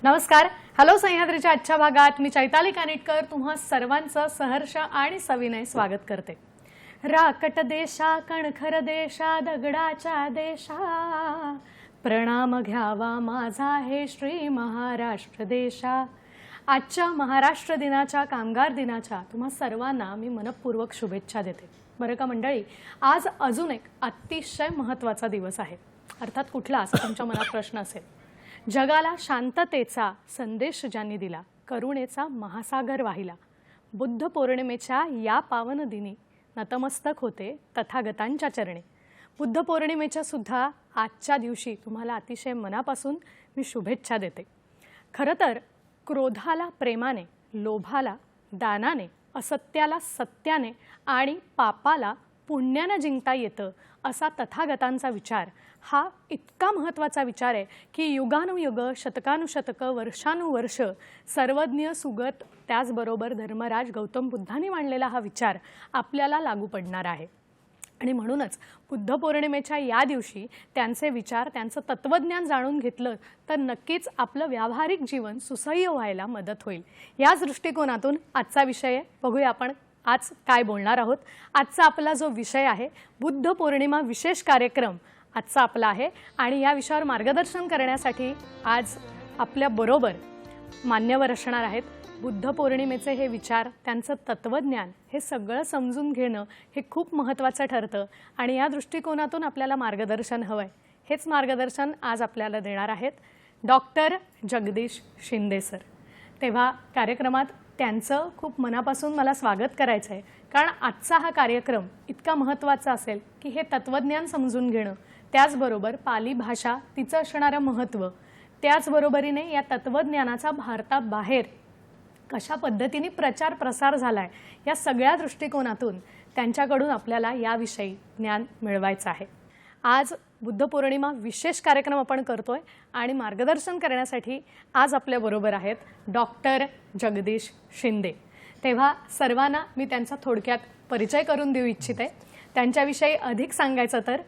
नमस्कार. हॅलो सह्याद्रीच्या आजच्या भागात मी चैताली कानिटकर तुम्हा सर्वांचं सहर्ष आणि सविनय स्वागत करते. राकट देशा कणखर देशा दगडाच्या देशा प्रणाम घ्यावा माझा हे श्री महाराष्ट्र देशा. आजच्या महाराष्ट्र दिनाच्या कामगार दिनाच्या तुम्हा सर्वांना मी मनपूर्वक शुभेच्छा देते. बरं का मंडळी, आज अजून एक अतिशय महत्त्वाचा दिवस आहे. अर्थात कुठला असा तुमच्या मनात प्रश्न असेल. जगाला शांततेचा संदेश ज्यांनी दिला, करुणेचा महासागर वाहिला, बुद्ध पौर्णिमेच्या या पावन दिनी नतमस्तक होते तथागतांच्या चरणी. बुद्ध पौर्णिमेच्या सुद्धा आजच्या दिवशी तुम्हाला अतिशय मनापासून मी शुभेच्छा देते. खरं तर क्रोधाला प्रेमाने, लोभाला दानाने, असत्याला सत्याने आणि पापाला पुण्याने जिंकता येतं असा तथागतांचा विचार हा इतका महत्त्वाचा विचार आहे की युगानुयुग, शतकानुशतक, वर्षानुवर्ष सर्वज्ञ सुगत त्याचबरोबर धर्मराज गौतम बुद्धांनी मांडलेला हा विचार आपल्याला लागू पडणार आहे. आणि म्हणूनच बुद्ध पौर्णिमेच्या या दिवशी त्यांचे विचार, त्यांचं तत्त्वज्ञान जाणून घेतलं तर नक्कीच आपलं व्यावहारिक जीवन सुसह्य व्हायला मदत होईल. याच दृष्टिकोनातून आजचा विषय बघूया आपण आज काय बोलणार आहोत. आजचा आपला जो विषय आहे बुद्ध पौर्णिमा विशेष कार्यक्रम आजचा आपला आहे. आणि या विषयावर मार्गदर्शन करण्यासाठी आज आपल्या बरोबर मान्यवर असणार आहेत. बुद्ध पौर्णिमेचे हे विचार, त्यांचं तत्त्वज्ञान हे सगळं समजून घेणं हे खूप महत्त्वाचं ठरतं आणि या दृष्टिकोनातून आपल्याला मार्गदर्शन हवं आहे. हेच मार्गदर्शन आज आपल्याला देणार आहेत डॉक्टर जगदीश शिंदे सर. तेव्हा कार्यक्रमात त्यांचं खूप मनापासून मला स्वागत करायचं आहे, कारण आजचा हा कार्यक्रम इतका महत्त्वाचा असेल की हे तत्त्वज्ञान समजून घेणं, त्याचबरोबर पाली भाषा, तिचं असणारं महत्त्व, त्याचबरोबरीने या तत्त्वज्ञानाचा भारताबाहेर कशा पद्धतीने प्रचार प्रसार झाला आहे, या सगळ्या दृष्टिकोनातून त्यांच्याकडून आपल्याला याविषयी ज्ञान मिळवायचं आहे. आज बुद्ध पौर्णिमा विशेष कार्यक्रम आपण करतोय आणि मार्गदर्शन करण्यासाठी आज आपल्याबरोबर आहेत डॉक्टर जगदीश शिंदे. तेव्हा सर्वांना मी त्यांचा थोडक्यात परिचय करून देऊ इच्छिते. त्यांच्याविषयी अधिक सांगायचं तर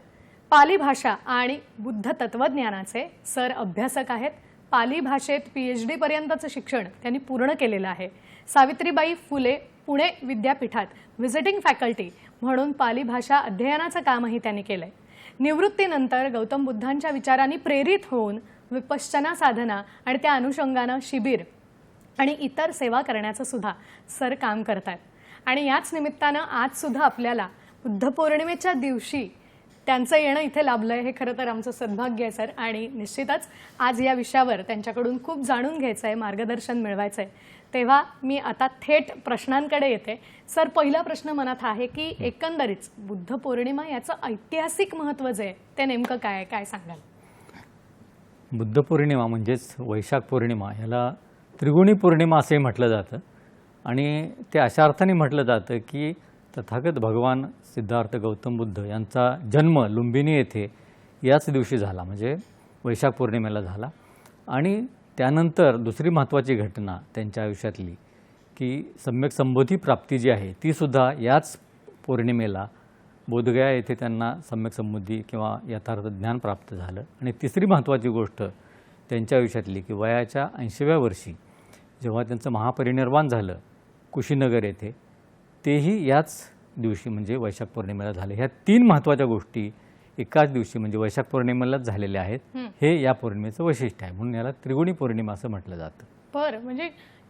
पाली भाषा आणि बुद्ध तत्त्वज्ञानाचे सर अभ्यासक आहेत. पाली भाषेत PhD पर्यंतचं शिक्षण त्यांनी पूर्ण केलेलं आहे. सावित्रीबाई फुले पुणे विद्यापीठात व्हिजिटिंग फॅकल्टी म्हणून पाली भाषा अध्ययनाचं कामही त्यांनी केलंय. निवृत्तीनंतर गौतम बुद्धांच्या विचारांनी प्रेरित होऊन विपश्चना साधना आणि त्या अनुषंगानं शिबिर आणि इतर सेवा करण्याचं सुद्धा सर काम करतात. आणि याच निमित्तानं आज सुद्धा आपल्याला बुद्ध पौर्णिमेच्या दिवशी त्यांचं येणं इथे लाभलंय हे खरं तर आमचं सद्भाग्य आहे सर. आणि निश्चितच आज या विषयावर त्यांच्याकडून खूप जाणून घ्यायचं आहे, मार्गदर्शन मिळवायचं आहे. तेव्हा मी आता थेट प्रश्नांकडे येते. सर, पहिला प्रश्न मनात आहे की एकंदरीत बुद्ध पौर्णिमा याचं ऐतिहासिक महत्त्व जे आहे ते नेमकं काय आहे, काय सांगाल? बुद्ध पौर्णिमा म्हणजेच वैशाख पौर्णिमा याला त्रिगुणी पौर्णिमा असे म्हटलं जातं. आणि ते अशा अर्थाने म्हटलं जातं की तथागत भगवान सिद्धार्थ गौतम बुद्ध यांचा जन्म लुंबिनी येथे याच दिवशी झाला, म्हणजे वैशाख पौर्णिमेला झाला. आणि त्यानंतर दुसरी महत्त्वाची घटना त्यांच्या आयुष्यातली की सम्यक संबोधी प्राप्ती जी आहे तीसुद्धा याच पौर्णिमेला बोधगया येथे त्यांना सम्यक संबोधी किंवा यथार्थ ज्ञान प्राप्त झालं. आणि तिसरी महत्त्वाची गोष्ट त्यांच्या आयुष्यातली की वयाच्या 80व्या वर्षी जेव्हा त्यांचं महापरिनिर्वाण झालं कुशीनगर येथे, तेही याच दिवशी म्हणजे वैशाख पौर्णिमेला झाले. ह्या तीन महत्त्वाच्या गोष्टी एकाच दिवशी म्हणजे वैशाख पौर्णिमेलाच झालेले आहेत. हे या पौर्णिमेचं वैशिष्ट्य आहे, म्हणून याला त्रिगुणी पौर्णिमा असं म्हटलं जातं. बरं, म्हणजे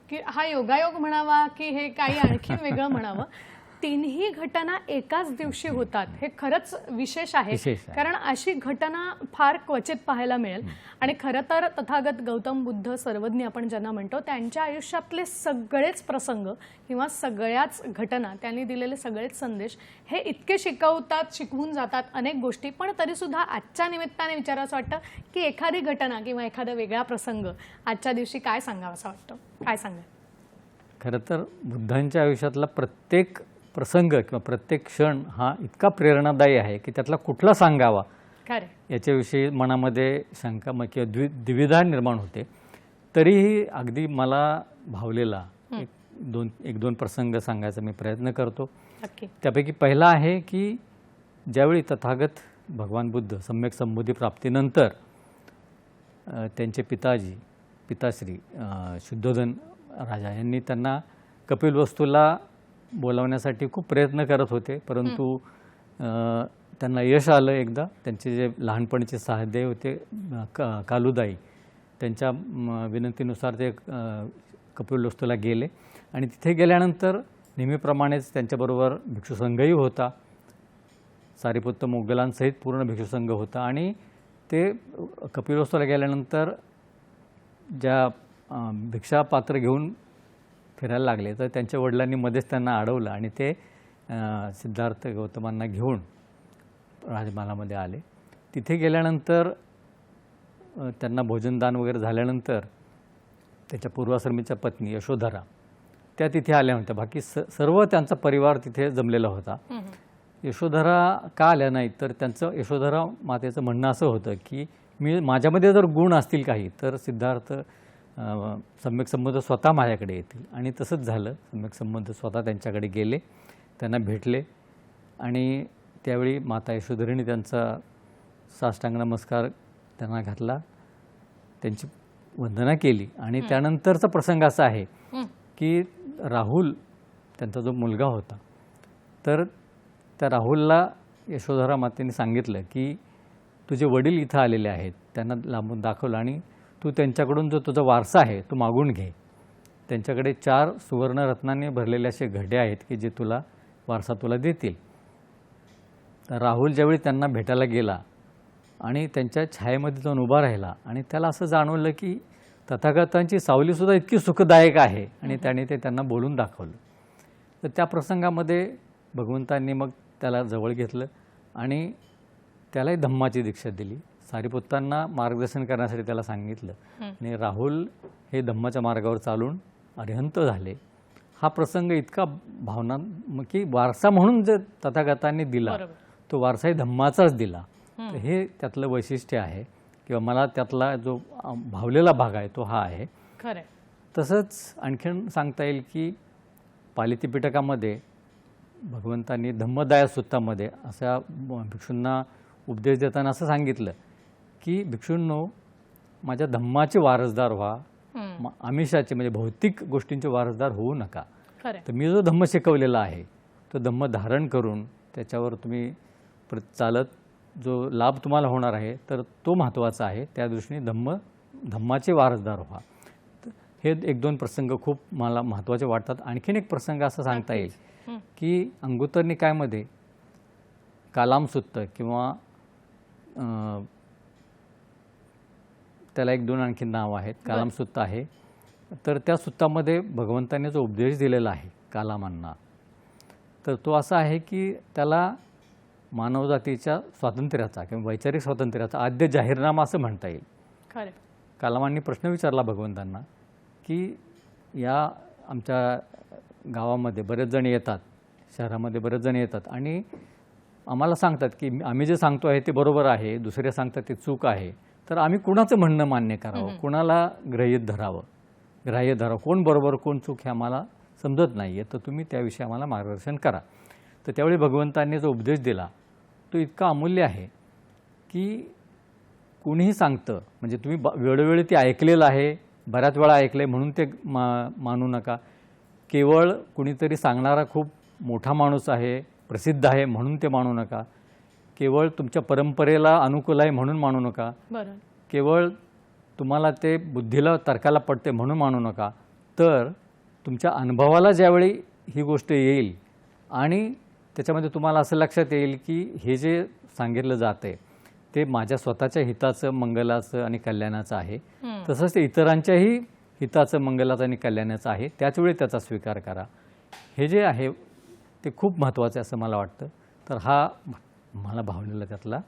की हा योगायोग म्हणावा की हे काही आणखी वेगळं म्हणावं, तीनही घटना एकाच दिवशी होतात हे खरंच विशेष आहे. कारण अशी घटना फार क्वचित पाहायला मिळेल. आणि खरं तर तथागत गौतम बुद्ध सर्वज्ञ आपण ज्यांना म्हणतो त्यांच्या आयुष्यातले सगळेच प्रसंग किंवा सगळ्याच घटना, त्यांनी दिलेले सगळेच संदेश हे इतके शिकवतात, शिकवून जातात अनेक गोष्टी. पण तरीसुद्धा आजच्या निमित्ताने विचारावं वाटतं की एखादी घटना किंवा एखादा वेगळा प्रसंग आजच्या दिवशी काय सांगावं असं वाटतं, काय सांगा? खरं तर बुद्धांच्या आयुष्यातला प्रत्येक प्रसंग किंवा प्रत्येक क्षण हा इतका प्रेरणादायी आहे की त्यातला कुठला सांगावा खरे याच्याविषयी मनामध्ये शंका किंवा द्विधा निर्माण होते. तरीही अगदी मला भावलेला एक दोन प्रसंग सांगायचा मी प्रयत्न करतो. नक्की. त्यापैकी पहिला आहे की ज्यावेळी तथागत भगवान बुद्ध सम्यक संबोधी प्राप्तीनंतर त्यांचे पिताश्री शुद्धोधन राजा यांनी त्यांना कपिलवस्तूला बोलावण्यासाठी खूप प्रयत्न करत होते, परंतु त्यांना यश आलं. एकदा त्यांचे जे लहानपणीचे सहदेव होते कालुदाई, त्यांच्या विनंतीनुसार ते कपिलवस्तूला गेले आणि तिथे गेल्यानंतर नेहमीप्रमाणेच त्यांच्याबरोबर भिक्षुसंघही होता. सारीपुत्त मोगलांसहित पूर्ण भिक्षुसंघ होता आणि ते कपिलवस्तूला गेल्यानंतर ज्या भिक्षापात्र घेऊन फिरायला लागले तर त्यांच्या वडिलांनी मध्येच त्यांना अडवलं आणि ते सिद्धार्थ गौतमांना घेऊन राजमहालामध्ये आले. तिथे गेल्यानंतर त्यांना भोजनदान वगैरे झाल्यानंतर त्याच्या पूर्वाश्रमीच्या पत्नी यशोधरा त्या तिथे आल्या होत्या. बाकी सर्व त्यांचा परिवार तिथे जमलेला होता. यशोधरा का आल्या नाहीत तर त्यांचं यशोधरा मातेचं म्हणणं असं होतं की माझ्यामध्ये जर गुण असतील काही तर सिद्धार्थ सम्यक संबंध स्वतः माझ्याकडे येतील. आणि तसंच झालं. सम्यक संबंध स्वतः त्यांच्याकडे गेले, त्यांना भेटले आणि त्यावेळी माता यशोधरेने त्यांचा साष्टांग नमस्कार त्यांना घातला, त्यांची वंदना केली. आणि त्यानंतरचा प्रसंग असा आहे की राहुल त्यांचा जो मुलगा होता तर त्या राहुलला यशोधरा मातेने सांगितलं की तुझे वडील इथं आलेले आहेत, त्यांना लांबून दाखवलं आणि तू त्यांच्याकडून जो तुझा वारसा आहे तो मागून घे. त्यांच्याकडे 4 सुवर्णरत्नांनी भरलेले असे घडे आहेत की जे तुला वारसा तुला देतील. तर राहुल ज्यावेळी त्यांना भेटायला गेला आणि त्यांच्या छायेमध्ये जाऊन उभा राहिला आणि त्याला असं जाणवलं की तथागतांची सावलीसुद्धा इतकी सुखदायक आहे आणि त्याने ते त्यांना बोलून दाखवलं. तर त्या प्रसंगामध्ये भगवंतांनी मग त्याला जवळ घेतलं आणि त्यालाही धम्माची दीक्षा दिली. सारीपुत्तांना मार्गदर्शन करण्यासाठी त्याला सांगितलं आणि राहुल हे धम्माच्या मार्गावर चालून अरिहंत झाले. हा प्रसंग इतका भावना की वारसा म्हणून जे तथागतांनी दिला तो वारसाही धम्माचाच दिला. तर हे त्यातलं वैशिष्ट्य आहे किंवा मला त्यातला जो भावलेला भाग आहे तो हा आहे. खरं. तसंच आणखीन सांगता येईल की पाली त्रिपिटकामध्ये भगवंतांनी धम्मदाय सुत्तामध्ये अशा भिक्षूंना उपदेश देताना असं सांगितलं की भिक्षूंनो माझ्या धम्माचे वारसदार व्हा, आमिषाचे म्हणजे भौतिक गोष्टींचे वारसदार होऊ नका. तर मी जो धम्म शिकवलेला आहे तो धम्म धारण करून त्याच्यावर तुम्ही चालत जो लाभ तुम्हाला होणार आहे तर तो महत्त्वाचा आहे. त्या दृष्टीने धम्माचे वारसदार व्हा. हे 1-2 प्रसंग खूप मला महत्त्वाचे वाटतात. आणखीन एक प्रसंग असं सांगता येईल की अंगुत्तर निकायमध्ये कालामसुत्त किंवा त्याला 1-2 आणखी नाव आहेत, कालामसुत्त आहे. तर त्या सुत्तामध्ये भगवंतांनी जो उपदेश दिलेला आहे कालामांना तर तो असा आहे की त्याला मानवजातीच्या स्वातंत्र्याचा किंवा वैचारिक स्वातंत्र्याचा आद्य जाहीरनामा असं म्हणता येईल. कालामांनी प्रश्न विचारला भगवंतांना की या आमच्या गावामध्ये बरेच जण येतात, शहरामध्ये बरेच जण येतात आणि आम्हाला सांगतात की आम्ही जे सांगतो आहे ते बरोबर आहे, दुसरे सांगतात ते चूक आहे. तर आम्ही कुणाचं म्हणणं मान्य करावं, कुणाला ग्राह्य धरावं, कोण बरोबर कोण चूक हे आम्हाला समजत नाही आहे. तर तुम्ही त्याविषयी आम्हाला मार्गदर्शन करा. तर त्यावेळी भगवंतांनी जो उपदेश दिला तो इतका अमूल्य आहे की कुणीही सांगतं म्हणजे तुम्ही वेळोवेळी ते ऐकलेलं आहे, बऱ्याच वेळा ऐकलं आहे म्हणून ते मानू नका. केवळ कुणीतरी सांगणारा खूप मोठा माणूस आहे, प्रसिद्ध आहे म्हणून ते मानू नका. केवळ तुमच्या परंपरेला अनुकूल आहे म्हणून मानू नका. केवळ तुम्हाला ते बुद्धीला तर्काला पडते म्हणून मानू नका. तर तुमच्या अनुभवाला ज्यावेळी ही गोष्ट येईल आणि त्याच्यामध्ये तुम्हाला असं लक्षात येईल की हे जे सांगितलं जातं आहे ते माझ्या स्वतःच्या हिताचं, मंगलाचं आणि कल्याणाचं आहे, तसंच ते इतरांच्याही हिताचं, मंगलाचं आणि कल्याणाचं आहे, त्याचवेळी त्याचा स्वीकार करा. हे जे आहे ते खूप महत्त्वाचं आहे असं मला वाटतं. तर हा मला भावलेला त्यातला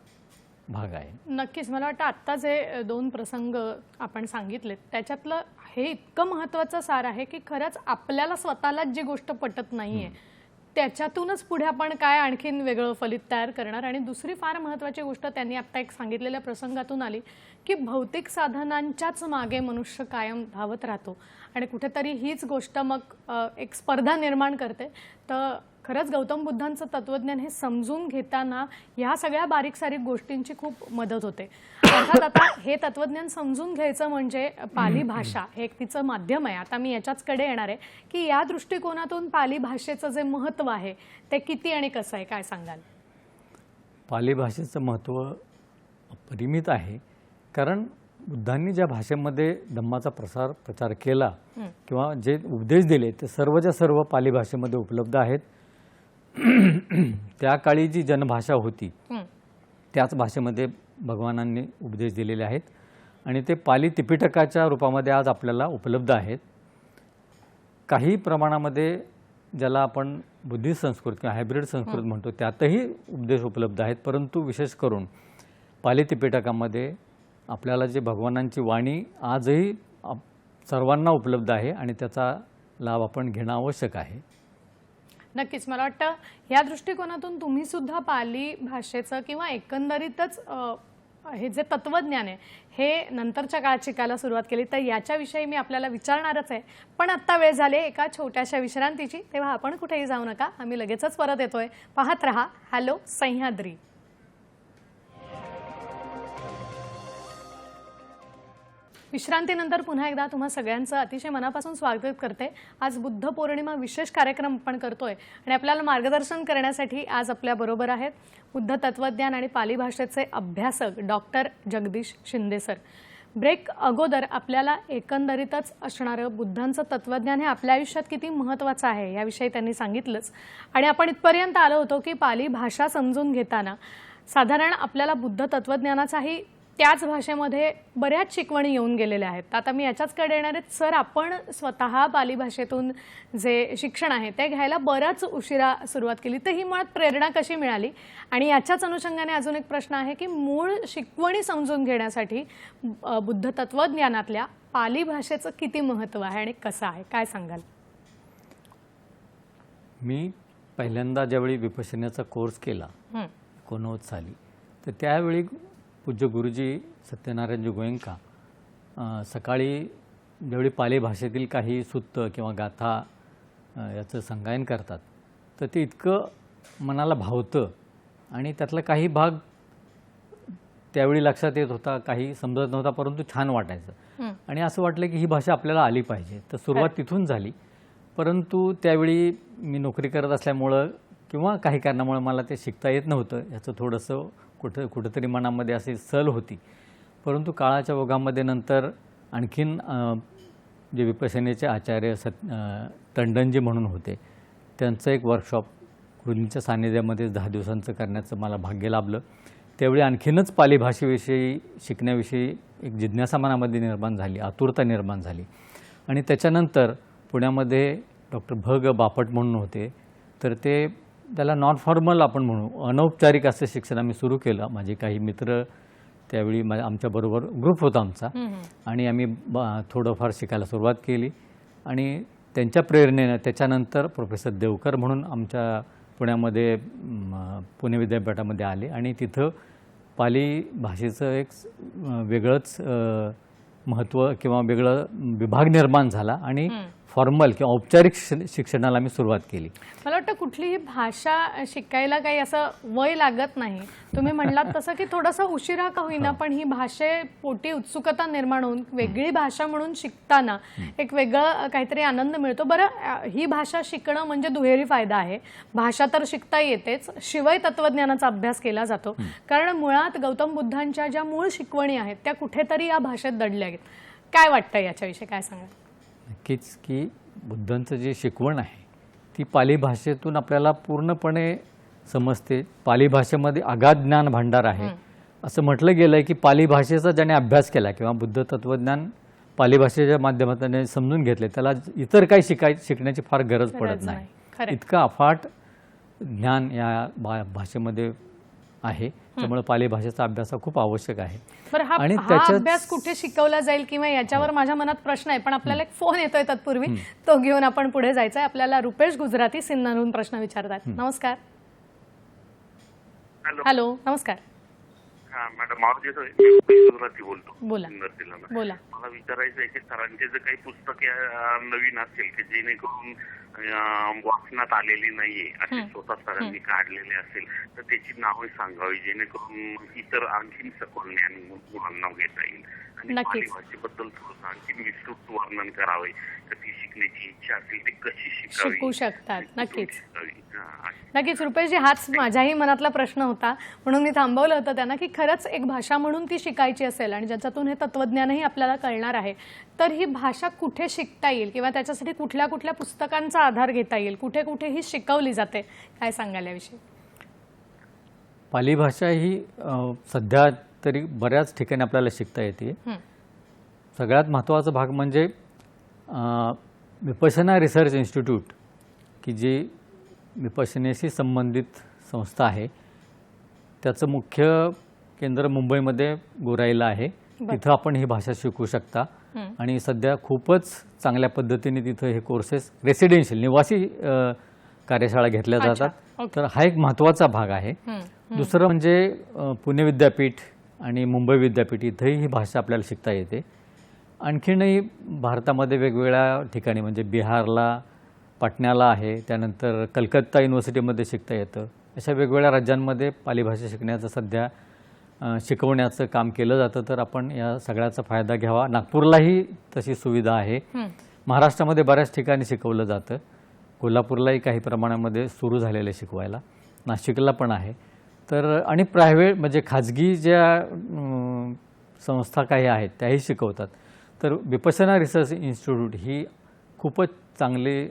भाग आहे. नक्कीच मला वाटतं आत्ता जे दोन प्रसंग आपण सांगितलेत त्याच्यातलं हे इतकं महत्त्वाचं सार आहे की खरंच आपल्याला स्वतःलाच जी गोष्ट पटत नाहीये त्याच्यातूनच पुढे आपण काय आणखीन वेगळं फलित तयार करणार. आणि दुसरी फार महत्त्वाची गोष्ट त्यांनी आत्ता एक सांगितलेल्या प्रसंगातून आली की भौतिक साधनांच्याच मागे मनुष्य कायम धावत राहतो आणि कुठेतरी हीच गोष्ट मग एक स्पर्धा निर्माण करते. तर खरंच गौतम बुद्धांचं तत्वज्ञान हे समजून घेताना ह्या सगळ्या बारीक सारीक गोष्टींची खूप मदत होते. अर्थात आता हे तत्वज्ञान समजून घ्यायचं म्हणजे पाली भाषा हे एक तिचं माध्यम आहे. आता मी याच्याचकडे येणार आहे की या दृष्टिकोनातून पाली भाषेचं जे महत्त्व आहे ते किती आणि कसं आहे, काय सांगाल? पाली भाषेचं महत्त्व अपरिमित आहे. कारण बुद्धांनी ज्या भाषेमध्ये धम्माचा प्रचार केला किंवा जे उपदेश दिले ते सर्वच्या सर्व पाली भाषेमध्ये उपलब्ध आहेत. त्या काळी जी जनभाषा होती त्याच भाषेमध्ये भगवानांनी उपदेश दिलेले आहेत आणि ते पाली त्रिपिटकाच्या रूपामध्ये आज आपल्याला उपलब्ध आहेत. काही प्रमाणामध्ये ज्याला आपण बुद्धिस्ट संस्कृत किंवा हायब्रिड संस्कृत म्हणतो त्यातही उपदेश उपलब्ध आहेत. परंतु विशेष करून पाली त्रिपिटकामध्ये आपल्याला जे भगवानांची वाणी आजही सर्वांना उपलब्ध आहे आणि त्याचा लाभ आपण घेणं आवश्यक आहे. नक्कीच मला वाटतं या दृष्टिकोनातून तुम्ही सुद्धा पाली भाषेचं किंवा एकंदरीतच हे जे तत्वज्ञान आहे हे नंतरच्या काळात शिकायला सुरुवात केली. तर याच्याविषयी मी आपल्याला विचारणारच आहे. पण आत्ता वेळ झाली एका छोट्याशा विश्रांतीची, तेव्हा आपण कुठेही जाऊ नका. आम्ही लगेचच परत येतोय. पाहत रहा हॅलो सह्याद्री. विश्रांतीनंतर पुन्हा एकदा तुम्हा सगळ्यांचं अतिशय मनापासून स्वागत करते. आज बुद्ध पौर्णिमा विशेष कार्यक्रम आपण करतोय आणि आपल्याला मार्गदर्शन करण्यासाठी आज आपल्या बरोबर आहेत बुद्ध तत्वज्ञान आणि पाली भाषेचे अभ्यासक doctor Jagdish Shinde sir. Break अगोदर आपल्याला एकंदरीतच असणारं बुद्धांचं तत्वज्ञान हे आपल्या आयुष्यात किती महत्त्वाचं आहे याविषयी त्यांनी सांगितलंच. आणि आपण इथपर्यंत आलो होतो की पाली भाषा समजून घेताना साधारण आपल्याला बुद्ध तत्वज्ञानाचाही त्याच भाषेमध्ये बऱ्याच शिकवणी येऊन गेलेल्या आहेत. आता मी याच्याचकडे येणार आहे. सर, आपण स्वतः पाली भाषेतून जे शिक्षण आहे ते घ्यायला बराच उशिरा सुरुवात केली, तर ही मुळात प्रेरणा कशी मिळाली? आणि याच्याच अनुषंगाने अजून एक प्रश्न आहे की मूळ शिकवणी समजून घेण्यासाठी बुद्ध तत्वज्ञानातल्या पाली भाषेचं किती महत्त्व आहे आणि कसं आहे, काय सांगाल? मी पहिल्यांदा ज्यावेळी विपश्यनाचा कोर्स केला 19 साली, तर त्यावेळी पूज्य गुरुजी सत्यनारायणजी गोयंका सकाळी ज्यावेळी पाली भाषेतील काही सुत्त किंवा गाथा याचं संगायन करतात तर ते इतकं मनाला भावतं आणि त्यातला काही भाग त्यावेळी लक्षात येत होता, काही समजत नव्हता, परंतु छान वाटायचं आणि असं वाटलं की ही भाषा आपल्याला आली पाहिजे. तर सुरुवात तिथून झाली. परंतु त्यावेळी मी नोकरी करत असल्यामुळं किंवा काही कारणामुळे मला ते शिकता येत नव्हतं. याचं थोडंसं कुठंतरी मनामध्ये अशी सल होती. परंतु काळाच्या ओघामध्ये नंतर आणखीन जे विपश्यनेचे आचार्य टंडनजी म्हणून होते त्यांचं एक वर्कशॉप गुरूंच्या सान्निध्यामध्ये 10 दिवसांचं करण्याचं मला भाग्य लाभलं. त्यावेळी आणखीनच पाली भाषेविषयी शिकण्याविषयी एक जिज्ञासा मनामध्ये निर्माण झाली, आतुरता निर्माण झाली. आणि त्याच्यानंतर पुण्यामध्ये डॉक्टर भग बापट म्हणून होते, तर ते त्याला नॉन फॉर्मल आपण म्हणू अनौपचारिक असं शिक्षण आम्ही सुरू केलं. माझे काही मित्र त्यावेळी आमच्याबरोबर ग्रुप होता आमचा आणि आम्ही थोडंफार शिकायला सुरुवात केली. आणि त्यांच्या प्रेरणेनं त्याच्यानंतर प्रोफेसर देवकर म्हणून आमच्या पुण्यामध्ये पुणे विद्यापीठामध्ये आले आणि तिथं पाली भाषेचं एक वेगळंच महत्त्व किंवा वेगळं विभाग निर्माण झाला आणि फॉर्मल किंवा औपचारिक शिक्षणाला मी सुरुवात केली. मला वाटतं कुठलीही भाषा शिकायला काही असं वय लागत नाही. तुम्ही म्हणलात तसं की थोडंसं उशिरा का होईना पण ही भाषेपोटी उत्सुकता निर्माण होऊन वेगळी भाषा म्हणून शिकताना एक वेगळं काहीतरी आनंद मिळतो. बरं, ही भाषा शिकणं म्हणजे दुहेरी फायदा आहे. भाषा तर शिकता येतेच, शिवाय तत्वज्ञानाचा अभ्यास केला जातो. कारण मुळात गौतम बुद्धांच्या ज्या मूळ शिकवणी आहेत त्या कुठेतरी या भाषेत दडल्या आहेत. काय वाटतं याच्याविषयी, काय सांगा? नक्कीच की बुद्धांचं जे शिकवण आहे ती पाली भाषेतून आपल्याला पूर्णपणे समजते. पाली भाषेमध्ये अगाध ज्ञान भांडार आहे. असं म्हटलं गेलं आहे की पाली भाषेचा ज्याने अभ्यास केला किंवा बुद्ध तत्वज्ञान पाली भाषेच्या माध्यमातून समजून घेतले त्याला इतर काही शिकण्याची फार गरज पडत नाही. इतकं अफाट ज्ञान या भाषेमध्ये आहे. त्यामुळे पालेभाषेचा अभ्यास हा खूप आवश्यक आहे. बरं, हा आणि हा त्याच्यात- अभ्यास कुठे शिकवला जाईल किंवा याच्यावर माझ्या मनात प्रश्न आहे, पण आपल्याला एक फोन येतोय तत्पूर्वी तो घेऊन आपण पुढे जायचंय. आपल्याला रुपेश गुजराती सिन्नरहून प्रश्न विचारतात. नमस्कार. हॅलो, नमस्कार. हा मॅडम, मारुती गुजराती बोलतो. बोला. सिन्नर जिल्हा. बोला. मला विचारायचं आहे की सरांचे जे काही पुस्तक नवीन असेल की जेणेकरून वाचनात आलेली नाहीये असे स्वतः सरांनी काढलेले असेल तर त्याची नावे सांगावी जेणेकरून इतर आणखीन सखोल ज्ञान मुलांना घेता येईल. आणि नक्कीच. पालीभाषेबद्दल थोडंसं आणखीन विस्तृत वर्णन करावे. तर ती शिकण्याची इच्छा असेल ती कशी शिकावी, शिकू शकतात. नक्कीच. शिकावी. हा. नक्कीच रुपेशजी, हाच माझ्याही मनातला प्रश्न होता, म्हणून मी थांबवलं होतं त्यांना की खरंच एक भाषा म्हणून ती शिकायची असेल आणि ज्याच्यातून हे तत्वज्ञानही आपल्याला कळणार आहे, तर ही भाषा कुठे शिकता येईल किंवा त्याच्यासाठी कुठल्या कुठल्या पुस्तकांचा आधार घेता येईल, कुठे कुठे ही शिकवली जाते, काय सांगाल याविषयी? पाली भाषा ही सध्या तरी बऱ्याच ठिकाणी आपल्याला शिकता येते. सगळ्यात महत्त्वाचा भाग म्हणजे विपश्यना रिसर्च इन्स्टिट्यूट, की जी विपश्यनेशी संबंधित संस्था आहे, त्याचं मुख्य केंद्र मुंबईमध्ये गोराईला आहे. तिथं आपण ही भाषा शिकू शकता आणि सध्या खूपच चांगल्या पद्धतीने तिथं हे कोर्सेस रेसिडेन्शियल निवासी कार्यशाळा घेतल्या जातात. तर हा एक महत्त्वाचा भाग आहे. दुसरं म्हणजे पुणे विद्यापीठ आणि मुंबई विद्यापीठ इथंही ही भाषा आपल्याला शिकता येते. आणखीनही भारतामध्ये वेगवेगळ्या ठिकाणी म्हणजे बिहारला, पाटण्याला आहे, त्यानंतर कलकत्ता युनिव्हर्सिटीमध्ये शिकता येतं. अशा वेगवेगळ्या राज्यांमध्ये पाली भाषा शिकण्याचं सध्या शिकवण्याचं काम केलं जातं. तर आपण या सगळ्याचा फायदा घ्यावा. नागपूरलाही तशी सुविधा आहे. महाराष्ट्रामध्ये बऱ्याच ठिकाणी शिकवलं जातं. कोल्हापूरलाही काही प्रमाणामध्ये सुरू झालेलं शिकवायला. नाशिकला पण आहे. तर आणि प्रायव्हेट म्हणजे खाजगी ज्या संस्था काही आहेत त्याही शिकवतात. तर विपश्यना रिसर्च इन्स्टिट्यूट ही खूपच चांगली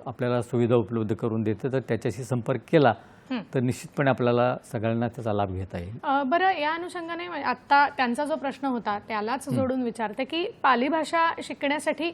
आपल्याला सुविधा उपलब्ध करून देते. तर त्याच्याशी संपर्क केला तर निश्चितपणे आपल्याला सगळ्यांना त्याचा लाभ घेता येईल. बरं, या अनुषंगाने आता त्यांचा जो प्रश्न होता त्यालाच जोडून विचारते की पाली भाषा शिकण्यासाठी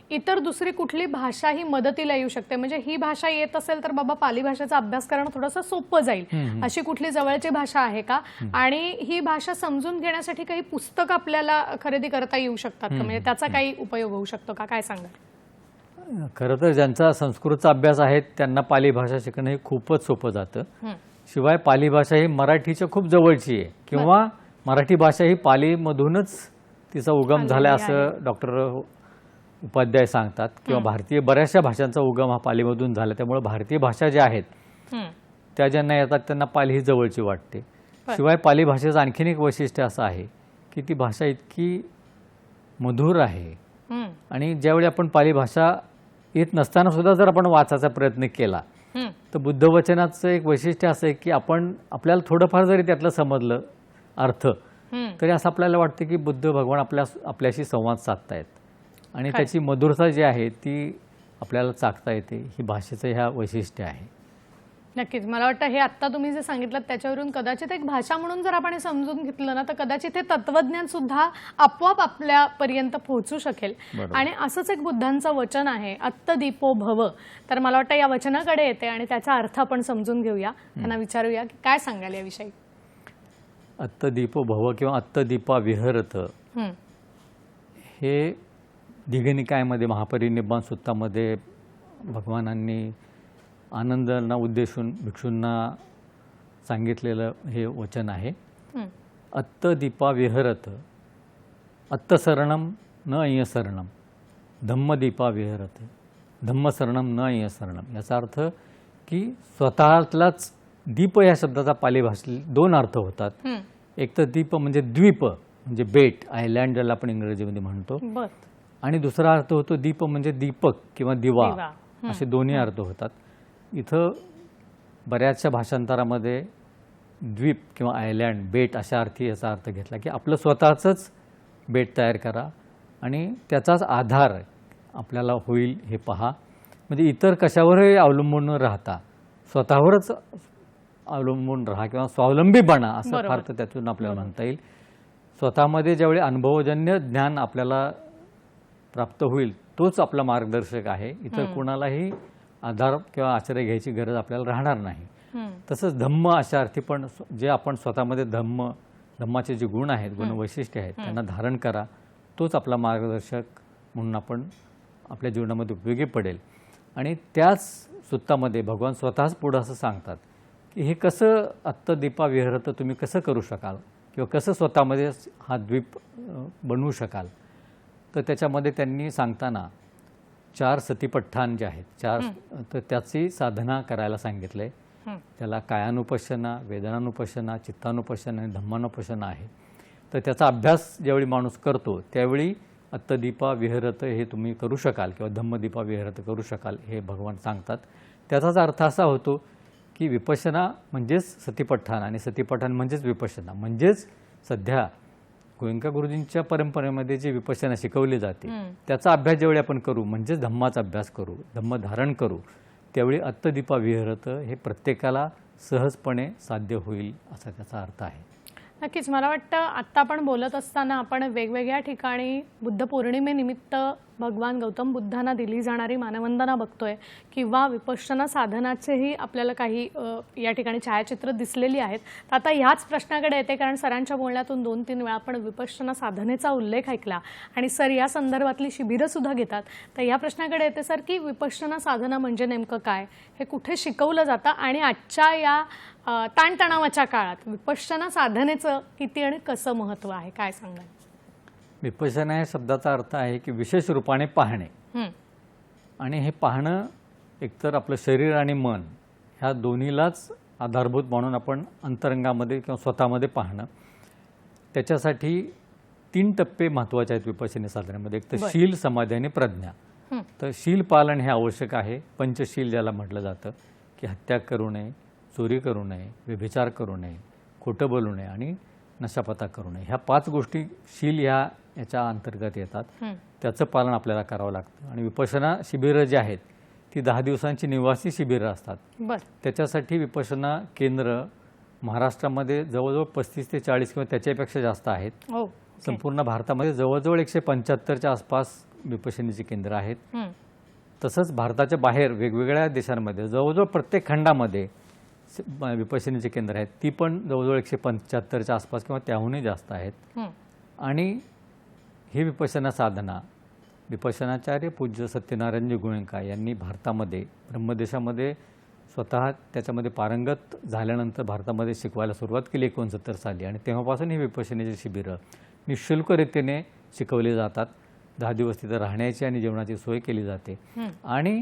इतर दुसरी कुठली भाषा ही मदतीला येऊ शकते? म्हणजे ही भाषा येत असेल तर बाबा पाली भाषेचा अभ्यास करणं थोडंसं सोपं जाईल, अशी कुठली जवळची भाषा आहे का? आणि ही भाषा समजून घेण्यासाठी काही पुस्तक आपल्याला खरेदी करता येऊ शकतात का? म्हणजे त्याचा काही उपयोग होऊ शकतो का? काय सांगाल? खरं तर ज्यांचा संस्कृतचा अभ्यास आहे त्यांना पाली भाषा शिकणं हे खूपच सोपं जातं. शिवाय पाली भाषा ही मराठीच्या खूप जवळची आहे किंवा मराठी भाषा ही पालीमधूनच तिचा उगम झाला असं डॉक्टर उपाध्याय सांगतात. किंवा भारतीय बऱ्याचशा भाषांचा उगम हा पालीमधून झाला. त्यामुळे भारतीय भाषा ज्या आहेत त्या ज्यांना येतात त्यांना पाली ही जवळची वाटते. शिवाय पाली भाषेचं आणखीन एक वैशिष्ट्य असं आहे की ती भाषा इतकी मधुर आहे आणि ज्यावेळी आपण पाली भाषा येत नसताना सुद्धा जर आपण वाचायचा प्रयत्न केला तर बुद्धवचनाचं एक वैशिष्ट्य असं आहे की आपल्याला थोडंफार जरी त्यातलं समजलं अर्थ तरी असं आपल्याला वाटतं की बुद्ध भगवान आपल्याशी संवाद साधतायत आणि त्याची मधुरता जी आहे ती आपल्याला चाखता येते. ही भाषेचं ह्या वैशिष्ट्य आहे. नक्कीच. मला वाटतं हे आत्ता तुम्ही जे सांगितलं त्याच्यावरून कदाचित एक भाषा म्हणून जर आपण हे समजून घेतलं ना तर कदाचित हे तत्वज्ञान सुद्धा आपोआप आपल्यापर्यंत पोहोचू शकेल. आणि असंच एक बुद्धांचं वचन आहे, अत्तदीपो भव. तर मला वाटतं या वचनाकडे येते आणि त्याचा अर्थ आपण समजून घेऊया. त्यांना विचारूया की काय सांगाल याविषयी? अत्तदीपो भव किंवा अत्तदीपा विहरत हे दीघनिकायमध्ये महापरिनिब्बाण सूत्रामध्ये भगवानांनी आनंदांना उद्देशून भिक्षूंना सांगितलेलं हे वचन आहे. अत्तदीपा विहरत, अत्तशरणम न अय्यशरणम, धम्मदीपा विहरत, धम्मशरणम न अय्यशरणम. याचा अर्थ की स्वतःलाच दीप या शब्दाचा पाली भाषेत दोन अर्थ होतात. एक तर दीप म्हणजे द्वीप म्हणजे बेट, आयलँड ज्याला आपण इंग्रजीमध्ये म्हणतो, आणि दुसरा अर्थ होतो दीप म्हणजे दीपक किंवा दिवा. असे दोन्ही अर्थ होतात. इथं बऱ्याचशा भाषांतरामध्ये द्वीप किंवा आयलँड, बेट अशा अर्थी याचा अर्थ घेतला की आपलं स्वतःचंच बेट तयार करा आणि त्याचाच आधार आपल्याला होईल हे पहा. म्हणजे इतर कशावरही अवलंबून न राहता स्वतःवरच अवलंबून राहा किंवा स्वावलंबी बना असं फार तर त्यातून आपल्याला म्हणता येईल. स्वतःमध्ये ज्यावेळी अनुभवजन्य ज्ञान आपल्याला प्राप्त होईल तोच आपला मार्गदर्शक आहे. इतर कोणालाही आधार किंवा आश्रय घ्यायची गरज आपल्याला राहणार नाही. तसंच धम्म अशा अर्थी पण जे आपण स्वतःमध्ये धम्माचे जे गुण आहेत, गुण वैशिष्ट्य आहेत, त्यांना धारण करा. तोच आपला मार्गदर्शक म्हणून आपण आपल्या जीवनामध्ये उपयोगी पडेल. आणि त्याच सुत्तामध्ये भगवान स्वतःच पुढं असं सांगतात की हे कसं अत्तदीपा विहरत तुम्ही कसं करू शकाल किंवा कसं स्वतःमध्ये हा द्वीप बनवू शकाल. तर त्याच्यामध्ये त्यांनी सांगताना 4 सतीपठ्ठान जे आहेत, 4 तर त्याची साधना करायला सांगितलं आहे. त्याला कायानुपश्यना, वेदनानुपश्यना, चित्तानुपश्यना आणि धम्मानुपश्यना आहे. तर त्याचा अभ्यास ज्यावेळी माणूस करतो त्यावेळी अत्तदीपा विहरत हे तुम्ही करू शकाल किंवा धम्मदीपा विहरत करू शकाल हे भगवान सांगतात. त्याचाच अर्थ असा होतो की विपश्यना म्हणजेच सतीपठ्ठान आणि सतीपठ्ठान म्हणजेच विपश्यना. म्हणजेच सध्या गोयंका गुरुजींच्या परंपरेमध्ये जे विपश्यना शिकवली जाते त्याचा अभ्यास ज्यावेळी आपण करू, म्हणजेच धम्माचा अभ्यास करू, धम्म धारण करू, त्यावेळी अत्तदीपा विहरत हे प्रत्येकाला सहजपणे साध्य होईल असा त्याचा अर्थ आहे. नक्कीच. मला वाटतं आत्ता आपण बोलत असताना आपण वेगवेगळ्या ठिकाणी बुद्ध पौर्णिमेनिमित्त भगवान गौतम बुद्धांना दिली जाणारी मानवंदना बघतोय किंवा विपश्यना साधनाचेही आपल्याला काही या ठिकाणी छायाचित्र दिसलेली आहेत. तर आता ह्याच प्रश्नाकडे येते, कारण सरांच्या बोलण्यातून 2-3 वेळा आपण विपश्यना साधनेचा उल्लेख ऐकला आणि सर या संदर्भातली शिबिरं सुद्धा घेतात. तर या प्रश्नाकडे येते सर की विपश्यना साधना म्हणजे नेमकं काय, हे कुठे शिकवलं जातं आणि आजच्या या ताणतणावाच्या काळात विपश्यना साधनेचं किती आणि कसं महत्त्व आहे, काय सांगाल? विपश्यना या शब्दाचा अर्थ आहे की विशेष रूपाने पाहणे. आणि हे पाहणं एकतर आपलं शरीर आणि मन ह्या दोन्हीलाच आधारभूत म्हणून आपण अंतरंगामध्ये किंवा स्वतःमध्ये पाहणं. त्याच्यासाठी 3 टप्पे महत्त्वाचे आहेत विपश्यना साधनेमध्ये. एक तर शील, समाधी आणि प्रज्ञा. तर शील पालन हे आवश्यक आहे. पंचशील ज्याला म्हटलं जातं की हत्या करू नये, चोरी करू नये, व्यभिचार करू नये, खोटं बोलू नये आणि नशापता करू नये. ह्या 5 गोष्टी शील याच्या अंतर्गत येतात. त्याचं पालन आपल्याला करावं लागतं. आणि विपश्यना शिबिरं जी आहेत ती 10 दिवसांची निवासी शिबिरं असतात. त्याच्यासाठी विपश्यना केंद्र महाराष्ट्रामध्ये जवळजवळ 35 ते 40 किंवा त्याच्यापेक्षा जास्त आहेत. संपूर्ण भारतामध्ये जवळजवळ 175च्या आसपास विपश्यनेची केंद्र आहेत. तसंच भारताच्या बाहेर वेगवेगळ्या देशांमध्ये जवळजवळ प्रत्येक खंडामध्ये विपश्यनेची केंद्र आहेत. ती पण जवळजवळ 175च्या आसपास किंवा त्याहूनही जास्त आहेत. आणि ही विपश्यना साधना विपश्यनाचार्य पूज्य सत्यनारायणजी गोयंका यांनी भारतामध्ये ब्रह्मदेशामध्ये स्वतः त्याच्यामध्ये पारंगत झाल्यानंतर भारतामध्ये शिकवायला सुरुवात केली 69 साली. आणि तेव्हापासून ही विपश्यनेची शिबिरं निःशुल्करीतीने शिकवली जातात. 10 दिवस तिथं राहण्याची आणि जेवणाची सोय केली जाते. आणि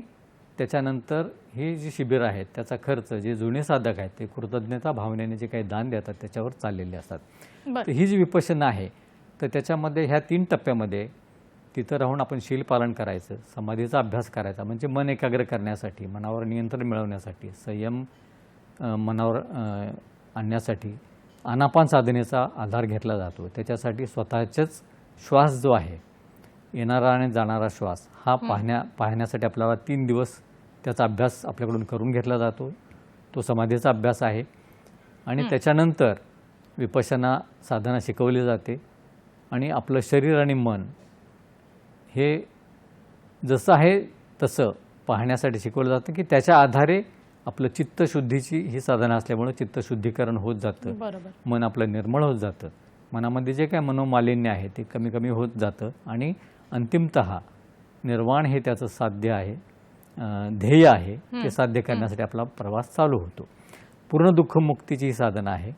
त्याच्यानंतर ही जी शिबिरं आहेत त्याचा खर्च जे जुने साधक आहेत ते कृतज्ञता भावनेने जे काही दान देतात त्याच्यावर चाललेले असतात. तर ही जी विपश्यना आहे तर त्याच्यामध्ये ह्या 3 टप्प्यामध्ये तिथं राहून आपण शील पालन करायचं, समाधीचा अभ्यास करायचा म्हणजे मन एकाग्र करण्यासाठी, मनावर नियंत्रण मिळवण्यासाठी, संयम मनावर आणण्यासाठी आनापान साधनेचा आधार घेतला जातो. त्याच्यासाठी स्वतःचेच श्वास जो आहे, येणारा आणि जाणारा श्वास हा पाहण्यासाठी आपल्याला 3 दिवस त्याचा अभ्यास आपल्याकडून करून घेतला जातो. तो समाधीचा अभ्यास आहे. आणि त्याच्यानंतर विपश्यना साधना शिकवली जाते. आणि आपलं शरीर आणि मन हे जसं आहे तसं पाहण्यासाठी शिकवलं जातं की त्याच्या आधारे आपलं चित्तशुद्धीची ही साधना असल्यामुळे चित्तशुद्धीकरण होत जातं. मन आपलं निर्मळ होत जातं. मनामध्ये जे काय मनोमालिन्य आहे ते कमी कमी होत जातं. आणि अंतिमतः निर्वाण हे त्याचं साध्य आहे, ध्येय आहे. ते साध्य करण्यासाठी आपला प्रवास चालू होतो. पूर्ण दुःखमुक्तीची ही साधना आहे.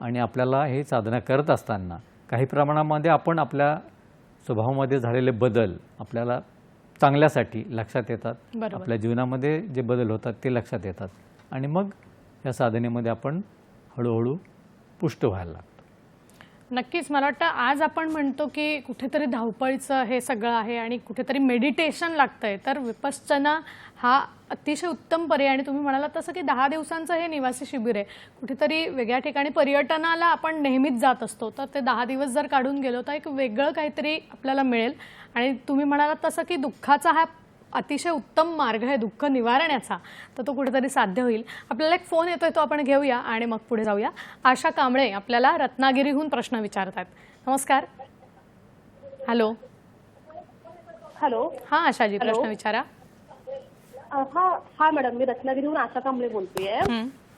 आणि आपल्याला हे साधना करत असताना काही प्रमाणामध्ये आपण आपल्या स्वभावामध्ये झालेले बदल आपल्याला चांगल्यासाठी लक्षात येतात. आपल्या जीवनामध्ये जे बदल होतात ते लक्षात येतात. आणि मग या साधनेमध्ये आपण हळूहळू पुष्ट व्हायला लागतो. नक्कीच. मला वाटतं आज आपण म्हणतो की कुठेतरी धावपळीचं हे सगळं आहे आणि कुठेतरी मेडिटेशन लागतंय, तर विपश्यना हा अतिशय उत्तम पर्याय. आणि तुम्ही म्हणालात तसं की 10 दिवसांचं हे निवासी शिबिर आहे. कुठेतरी वेगळ्या ठिकाणी पर्यटनाला आपण नेहमीच जात असतो, तर ते 10 दिवस जर काढून गेलो तर एक वेगळं काहीतरी आपल्याला मिळेल. आणि तुम्ही म्हणालात तसं की दुःखाचा हा अतिशय उत्तम मार्ग आहे दुःख निवारण्याचा, तर तो कुठेतरी साध्य होईल. आपल्याला एक फोन येतोय, तो आपण घेऊया आणि मग पुढे जाऊया. आशा कांबळे आपल्याला रत्नागिरीहून प्रश्न विचारतात. नमस्कार. हॅलो. हॅलो. हां आशाजी, प्रश्न विचारा. हा मॅडम, मी रत्नागिरीहून आशा कांबळे बोलतेय.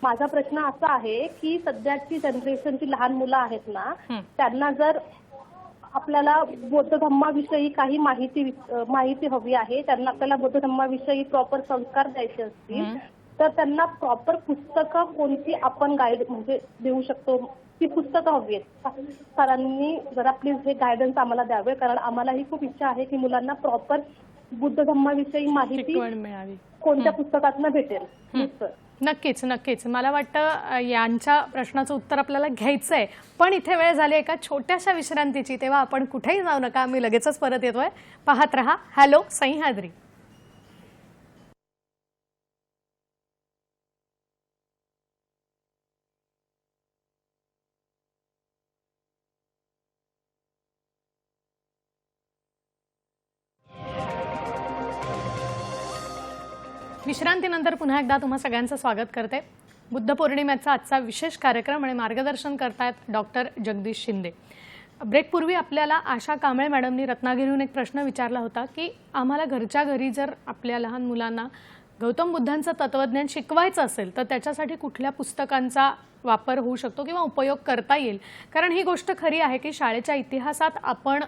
माझा प्रश्न असा आहे की सध्याची जनरेशनची लहान मुलं आहेत ना, त्यांना जर आपल्याला बौद्ध धम्माविषयी काही माहिती हवी आहे, त्यांना आपल्याला बौद्ध धम्माविषयी प्रॉपर संस्कार द्यायचे असतील, तर त्यांना प्रॉपर पुस्तकं कोणती आपण गाईड म्हणजे देऊ शकतो, ती पुस्तकं हवी आहेत. सरांनी जरा प्लीज हे गायडन्स आम्हाला द्यावे, कारण आम्हालाही खूप इच्छा आहे की मुलांना प्रॉपर बुद्ध धम्माविषयी माहिती शिकवण मिळावी. कोणत्या पुस्तकातनं भेटेल. Please sir. नक्कीच नक्कीच. मला वाटतं यांच्या प्रश्नाचं उत्तर आपल्याला घ्यायचं आहे, पण इथे वेळ झाली एका छोट्याशा विश्रांतीची. तेव्हा आपण कुठेही जाऊ नका, आम्ही लगेचच परत येतोय. पाहत रहा हॅलो सह्याद्री. विश्रांतीनंतर पुन्हा एकदा तुम्हा सगळ्यांचं स्वागत करते. बुद्ध पौर्णिमेचा आजचा विशेष कार्यक्रम आणि मार्गदर्शन करतायत डॉक्टर जगदीश शिंदे. ब्रेकपूर्वी आपल्याला आशा कांबळे मॅडमनी रत्नागिरीहून एक प्रश्न विचारला होता की आम्हाला घरच्या घरी जर आपल्या लहान मुलांना गौतम बुद्धांचं तत्वज्ञान शिकवायचं असेल तर त्याच्यासाठी कुठल्या पुस्तकांचा वापर होऊ शकतो किंवा उपयोग करता येईल. कारण ही गोष्ट खरी आहे की शाळेच्या इतिहासात आपण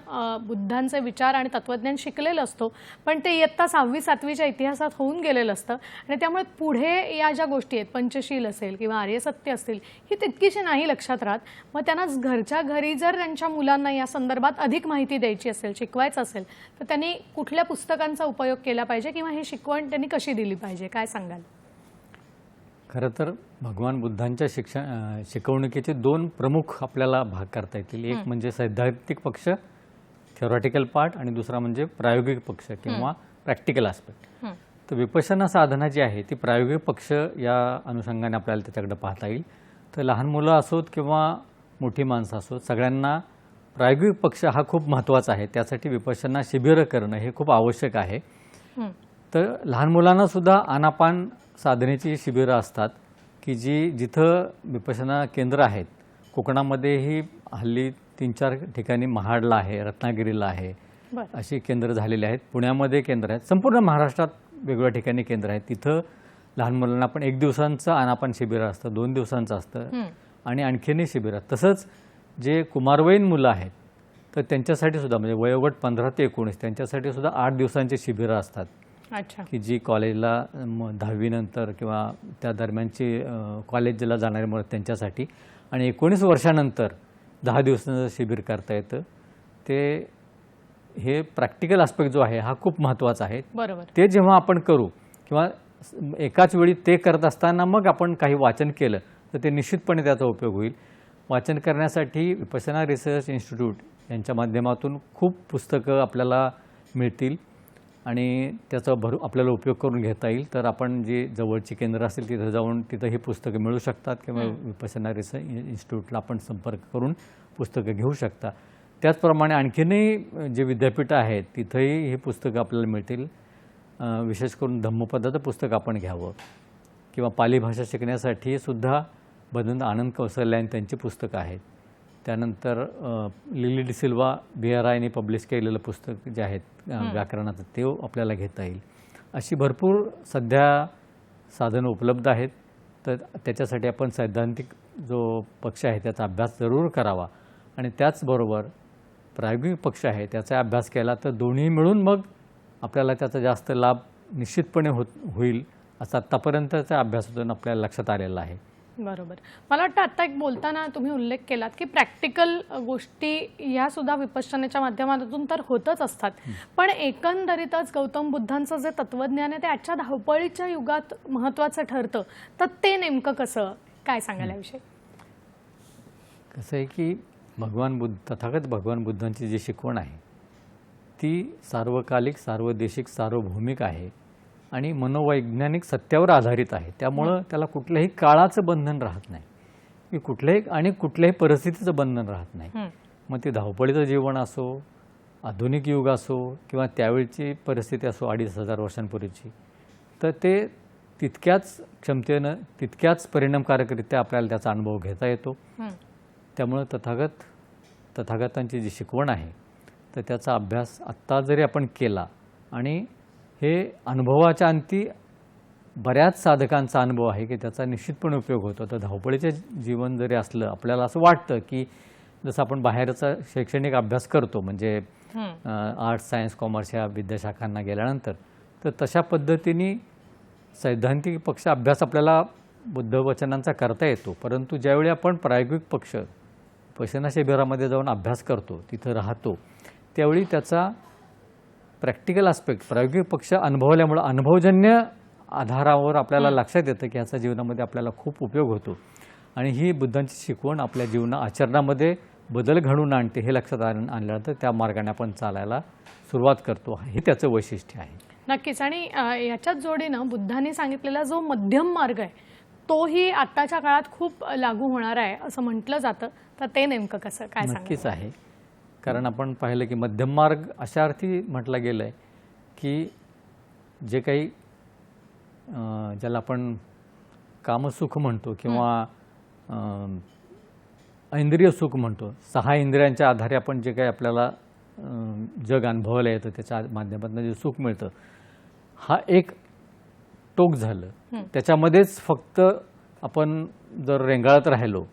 बुद्धांचे विचार आणि तत्वज्ञान शिकलेलं असतो, पण ते इयत्ता 6वी 7वीच्या इतिहासात होऊन गेलेलं असतं आणि त्यामुळे पुढे या ज्या गोष्टी आहेत, पंचशील असेल किंवा आर्यसत्य असतील, ही तितकीशी नाही लक्षात राहत. मग त्यांना घरच्या घरी जर त्यांच्या मुलांना या संदर्भात अधिक माहिती द्यायची असेल, शिकवायचं असेल, तर त्यांनी कुठल्या पुस्तकांचा उपयोग केला पाहिजे किंवा ही शिकवण त्यांनी कशी दिली पाहिजे, काय सांगाल? खरं तर भगवान बुद्धांच्या शिकवणुकीचे 2 प्रमुख आपल्याला भाग करता येतील. एक म्हणजे सैद्धांतिक पक्ष, थेरॉटिकल पार्ट, आणि दुसरा म्हणजे प्रायोगिक पक्ष किंवा प्रॅक्टिकल आस्पेक्ट. तर विपश्यना साधना जी आहे ती प्रायोगिक पक्ष या अनुषंगाने आपल्याला त्याच्याकडे पाहता येईल. तर लहान मुलं असोत किंवा मोठी माणसं असोत, सगळ्यांना प्रायोगिक पक्ष हा खूप महत्त्वाचा आहे. त्यासाठी विपश्यना शिबिरं करणं हे खूप आवश्यक आहे. तर लहान मुलांना सुद्धा आनापान साधनेची शिबिरं असतात की जिथं विपश्यना केंद्र आहेत. कोकणामध्येही हल्ली 3-4 ठिकाणी महाडला आहे, रत्नागिरीला आहे, अशी केंद्र झालेली आहेत. पुण्यामध्ये केंद्र आहेत. संपूर्ण महाराष्ट्रात वेगवेगळ्या ठिकाणी केंद्र आहेत. तिथं लहान मुलांना पण 1 दिवसांचं आनापान शिबिर असतं, 2 दिवसांचं असतं आणि आणखीनही शिबिर. तसंच जे कुमारवयीन मुलं आहेत तर त्यांच्यासाठी सुद्धा म्हणजे वयोगट 15 ते 19 त्यांच्यासाठी सुद्धा 8 दिवसांची शिबिरं असतात. अच्छा. की जी कॉलेजला 10वी नंतर किंवा त्या दरम्यानची कॉलेजला जाणारे मुलं त्यांच्यासाठी, आणि 19 वर्षानंतर 10 दिवसांचं शिबिर करता येतं. हे प्रॅक्टिकल आस्पेक्ट जो आहे हा खूप महत्त्वाचा आहे. बरोबर. ते जेव्हा आपण करू किंवा एकाच वेळी ते करत असताना मग आपण काही वाचन केलं तर ते निश्चितपणे त्याचा उपयोग होईल. वाचन करण्यासाठी विपश्यना रिसर्च इन्स्टिट्यूट यांच्या माध्यमातून खूप पुस्तकं आपल्याला मिळतील आणि त्याचा आपल्याला उपयोग करून घेता येईल. तर आपण जी जवळची केंद्र असतील तिथं जाऊन तिथं ही पुस्तकं मिळू शकतात किंवा विपश्यना रिसर्च इन्स्टिट्यूटला आपण संपर्क करून पुस्तकं घेऊ शकता. त्याचप्रमाणे आणखीनही जे विद्यापीठं आहेत तिथंही ही पुस्तकं आपल्याला मिळतील. विशेष करून धम्मपदाचं पुस्तक आपण घ्यावं किंवा पाली भाषा शिकण्यासाठी सुद्धा भदंत आनंद कौशल्यान त्यांची पुस्तकं आहेत. त्यानंतर लिली डी सिल्वा BRI पब्लिश केलेलं पुस्तक जे आहेत व्याकरणाचं ते आपल्याला घेता येईल. अशी भरपूर सध्या साधनं उपलब्ध आहेत. तर त्याच्यासाठी आपण सैद्धांतिक जो पक्ष आहे त्याचा अभ्यास जरूर करावा आणि त्याचबरोबर प्रायोगिक पक्ष आहे त्याचा अभ्यास केला तर दोन्ही मिळून मग आपल्याला त्याचा जास्त लाभ निश्चितपणे होईल असं आत्तापर्यंतच्या अभ्यासातून आपल्याला लक्षात आलेलं आहे. बरोबर. मला वाटतं आता एक बोलताना तुम्ही उल्लेख केलात की प्रॅक्टिकल गोष्टी या सुद्धा विपश्यनेच्या माध्यमातून तर होतच असतात, पण एकंदरीतच गौतम बुद्धांचं जे तत्वज्ञान आहे ते आजच्या धावपळीच्या युगात महत्त्वाचं ठरतं. तर ते नेमकं कसं, काय सांगायला विषय? कसं आहे की तथागत भगवान बुद्धांची जी शिकवण आहे ती सार्वकालिक, सार्वदेशिक, सार्वभौमिक आहे आणि मनोवैज्ञानिक सत्यावर आधारित आहे. त्यामुळं त्याला कुठल्याही काळाचं बंधन राहत नाही की कुठल्याही परिस्थितीचं बंधन राहत नाही. मग ते धावपळीचं जीवन असो, आधुनिक युग असो किंवा त्यावेळची परिस्थिती असो 2500 वर्षांपूर्वीची, तर ते तितक्याच क्षमतेनं तितक्याच परिणामकारकरित्या आपल्याला त्याचा अनुभव घेता येतो. त्यामुळं तथागतांची जी शिकवण आहे तर त्याचा अभ्यास आत्ता जरी आपण केला आणि हे अनुभवाच्या अंती बऱ्याच साधकांचा अनुभव आहे की त्याचा निश्चितपणे उपयोग होतो. तर धावपळीचे जीवन जरी असलं, आपल्याला असं वाटतं की जसं आपण बाहेरचा शैक्षणिक अभ्यास करतो, म्हणजे आर्ट्स, सायन्स, कॉमर्स या विद्याशाखांना गेल्यानंतर, तर तशा पद्धतीने सैद्धांतिक पक्ष अभ्यास आपल्याला बुद्धवचनांचा करता येतो. परंतु ज्यावेळी आपण प्रायोगिक पक्ष उपासना शिबिरामध्ये जाऊन अभ्यास करतो, तिथं राहतो, त्यावेळी त्याचा प्रॅक्टिकल आस्पेक्ट, प्रायोगिक पक्ष अनुभवल्यामुळं अनुभवजन्य आधारावर आपल्याला लक्षात येतं की ह्याचा जीवनामध्ये आपल्याला खूप उपयोग होतो. आणि ही बुद्धांची शिकवण आपल्या आचरणामध्ये बदल घडवून आणते. हे लक्षात आणल्यानंतर त्या मार्गाने आपण चालायला सुरुवात करतो. हे त्याचं वैशिष्ट्य आहे. नक्कीच. आणि याच्याच जोडीनं बुद्धांनी सांगितलेला जो मध्यम मार्ग आहे तोही आत्ताच्या काळात खूप लागू होणार आहे असं म्हटलं जातं. तर ते नेमकं कसं काय सांगा? नक्कीच आहे. कारण आपण पाहिलं की मध्यम मार्ग अशा अर्थी म्हटलं गेलं आहे की जे काही ज्याला आपण कामसुख म्हणतो किंवा इंद्रिय सुख म्हणतो, 6 इंद्रियांच्या आधारे आपण जे काही आपल्याला जग अनुभवायला येतं त्याच्या माध्यमातून जे सुख मिळतं, हा एक टोक झालं. त्याच्यामध्येच फक्त आपण जर रेंगाळत राहिलो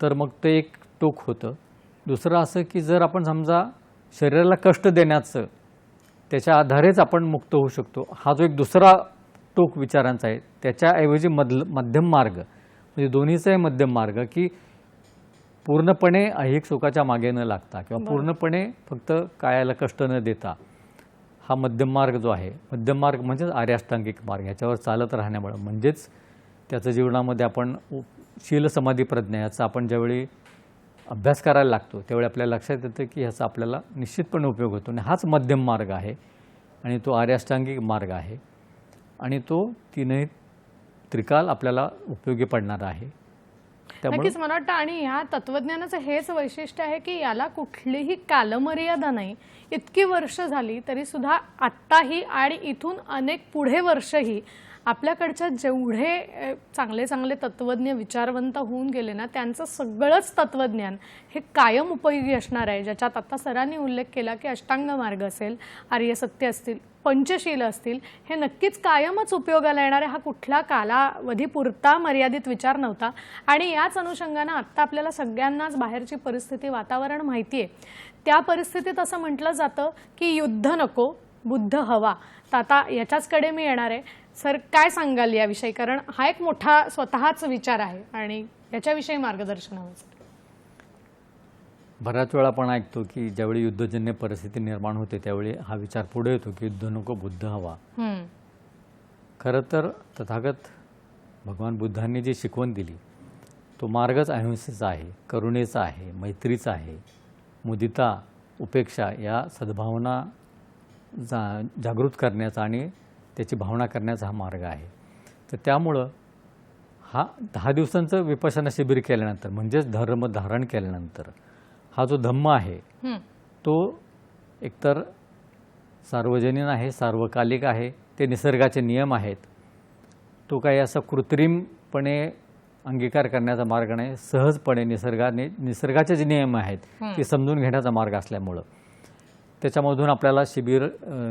तर मग ते एक टोक होतं. दुसरं असं की जर आपण समजा शरीराला कष्ट देण्याचं त्याच्या आधारेच आपण मुक्त होऊ शकतो, हा जो एक दुसरा टोक विचारांचा आहे. त्याच्याऐवजी मध्यम मार्ग म्हणजे दोन्हीचाही मध्यम मार्ग की पूर्णपणे ऐहिक सुखाच्या मागे न लागता किंवा पूर्णपणे फक्त कायाला कष्ट न देता, हा मध्यम मार्ग जो आहे, मध्यम मार्ग म्हणजेच आर्याष्टांगिक मार्ग, ह्याच्यावर चालत राहण्यामुळे म्हणजेच त्याचं जीवनामध्ये आपण शील समाधी प्रज्ञा याचा आपण ज्यावेळी अभ्यास करायला लागतो त्यावेळी आपल्याला लक्षात येतं की ह्याचा आपल्याला निश्चितपणे उपयोग होतो. आणि हाच मध्यम मार्ग आहे आणि तो आर्याष्टांगिक मार्ग आहे आणि तो तीनही त्रिकाल आपल्याला उपयोगी पडणार आहे. नक्कीच मला वाटतं. आणि ह्या तत्वज्ञानाचं हेच वैशिष्ट्य आहे की याला कुठलीही कालमर्यादा नाही. इतकी वर्ष झाली तरी सुद्धा आत्ताही आणि इथून अनेक पुढे वर्षही आपल्याकडच्या जेवढे चांगले चांगले तत्वज्ञ विचारवंत होऊन गेले ना, त्यांचं सगळंच तत्वज्ञान हे कायम उपयोगी असणार आहे. ज्याच्यात आता सरांनी उल्लेख केला की अष्टांग मार्ग असेल, आर्यसत्य असतील, पंचशील असतील, हे नक्कीच कायमच उपयोगाला येणार आहे. हा कुठला कालावधी पुरता मर्यादित विचार नव्हता. आणि याच अनुषंगानं आत्ता आपल्याला सगळ्यांनाच बाहेरची परिस्थिती, वातावरण माहिती आहे. त्या परिस्थितीत असं म्हटलं जातं की युद्ध नको, बुद्ध हवा. तर आता याच्याचकडे मी येणार आहे. सर, काय सांगाल याविषयी? कारण हा एक मोठा स्वतःच विचार आहे आणि याच्याविषयी मार्गदर्शन हवं. बऱ्याच वेळा आपण ऐकतो की ज्यावेळी युद्धजन्य परिस्थिती निर्माण होते त्यावेळी हा विचार पुढे येतो की युद्ध नको, बुद्ध हवा. खरं तर तथागत भगवान बुद्धांनी जी शिकवण दिली तो मार्गच अहिंसेचा आहे, करुणेचा आहे, मैत्रीचा आहे. मुदिता, उपेक्षा या सद्भावना जागृत करण्याचा आणि त्याची भावना करण्याचा हा मार्ग आहे. तर त्यामुळं हा 10 दिवसांचं विपश्यना शिबिर केल्यानंतर म्हणजेच धर्म धारण केल्यानंतर हा जो धम्म आहे तो एकतर सार्वजनीन आहे, सार्वकालिक आहे, ते निसर्गाचे नियम आहेत. तो काही असा कृत्रिमपणे अंगीकार करण्याचा मार्ग नाही. सहजपणे निसर्गाचे जे नियम आहेत ते समजून घेण्याचा मार्ग असल्यामुळं त्याच्यामधून आपल्याला शिबिर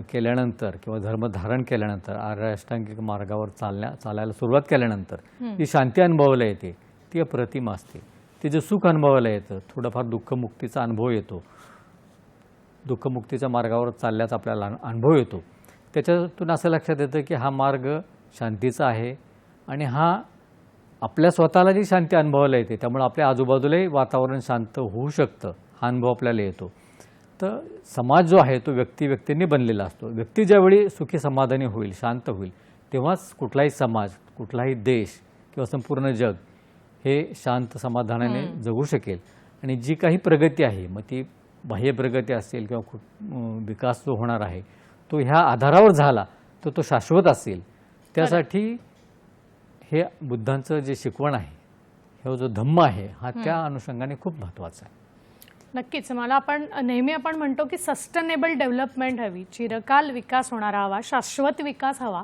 केल्यानंतर किंवा धर्म धारण केल्यानंतर आर्य अष्टांगिक मार्गावर चालायला सुरुवात केल्यानंतर जी शांती अनुभवायला येते ती अप्रतिम असते. ते जे सुख अनुभवायला येतं, थोडंफार दुःखमुक्तीचा अनुभव येतो, दुःखमुक्तीच्या मार्गावर चालल्याचा आपल्याला अनुभव येतो. त्याच्यातून असं लक्षात येतं की हा मार्ग शांतीचा आहे आणि हा आपल्या स्वतःला जी शांती अनुभवायला येते त्यामुळे आपल्या आजूबाजूलाही वातावरण शांत होऊ शकतं, हा अनुभव आपल्याला येतो. तर समाज जो आहे तो व्यक्तींनी बनलेला असतो. व्यक्ती ज्यावेळी सुखी समाधानी होईल, शांत होईल, तेव्हाच कुठलाही समाज, कुठलाही देश किंवा संपूर्ण जग हे शांत समाधानाने जगू शकेल. आणि जी काही प्रगती आहे, मग ती बाह्य प्रगती असेल किंवा विकास जो होणार आहे तो ह्या आधारावर झाला तर तो शाश्वत असेल. त्यासाठी हे बुद्धांचं जे शिकवण आहे, हे जो धम्म आहे, हा त्या अनुषंगाने खूप महत्त्वाचा आहे. नक्कीच. मला नेहमी आपण म्हणतो की सस्टेनेबल डेव्हलपमेंट हवी, चिरकाल विकास होणारा हवा, शाश्वत विकास हवा.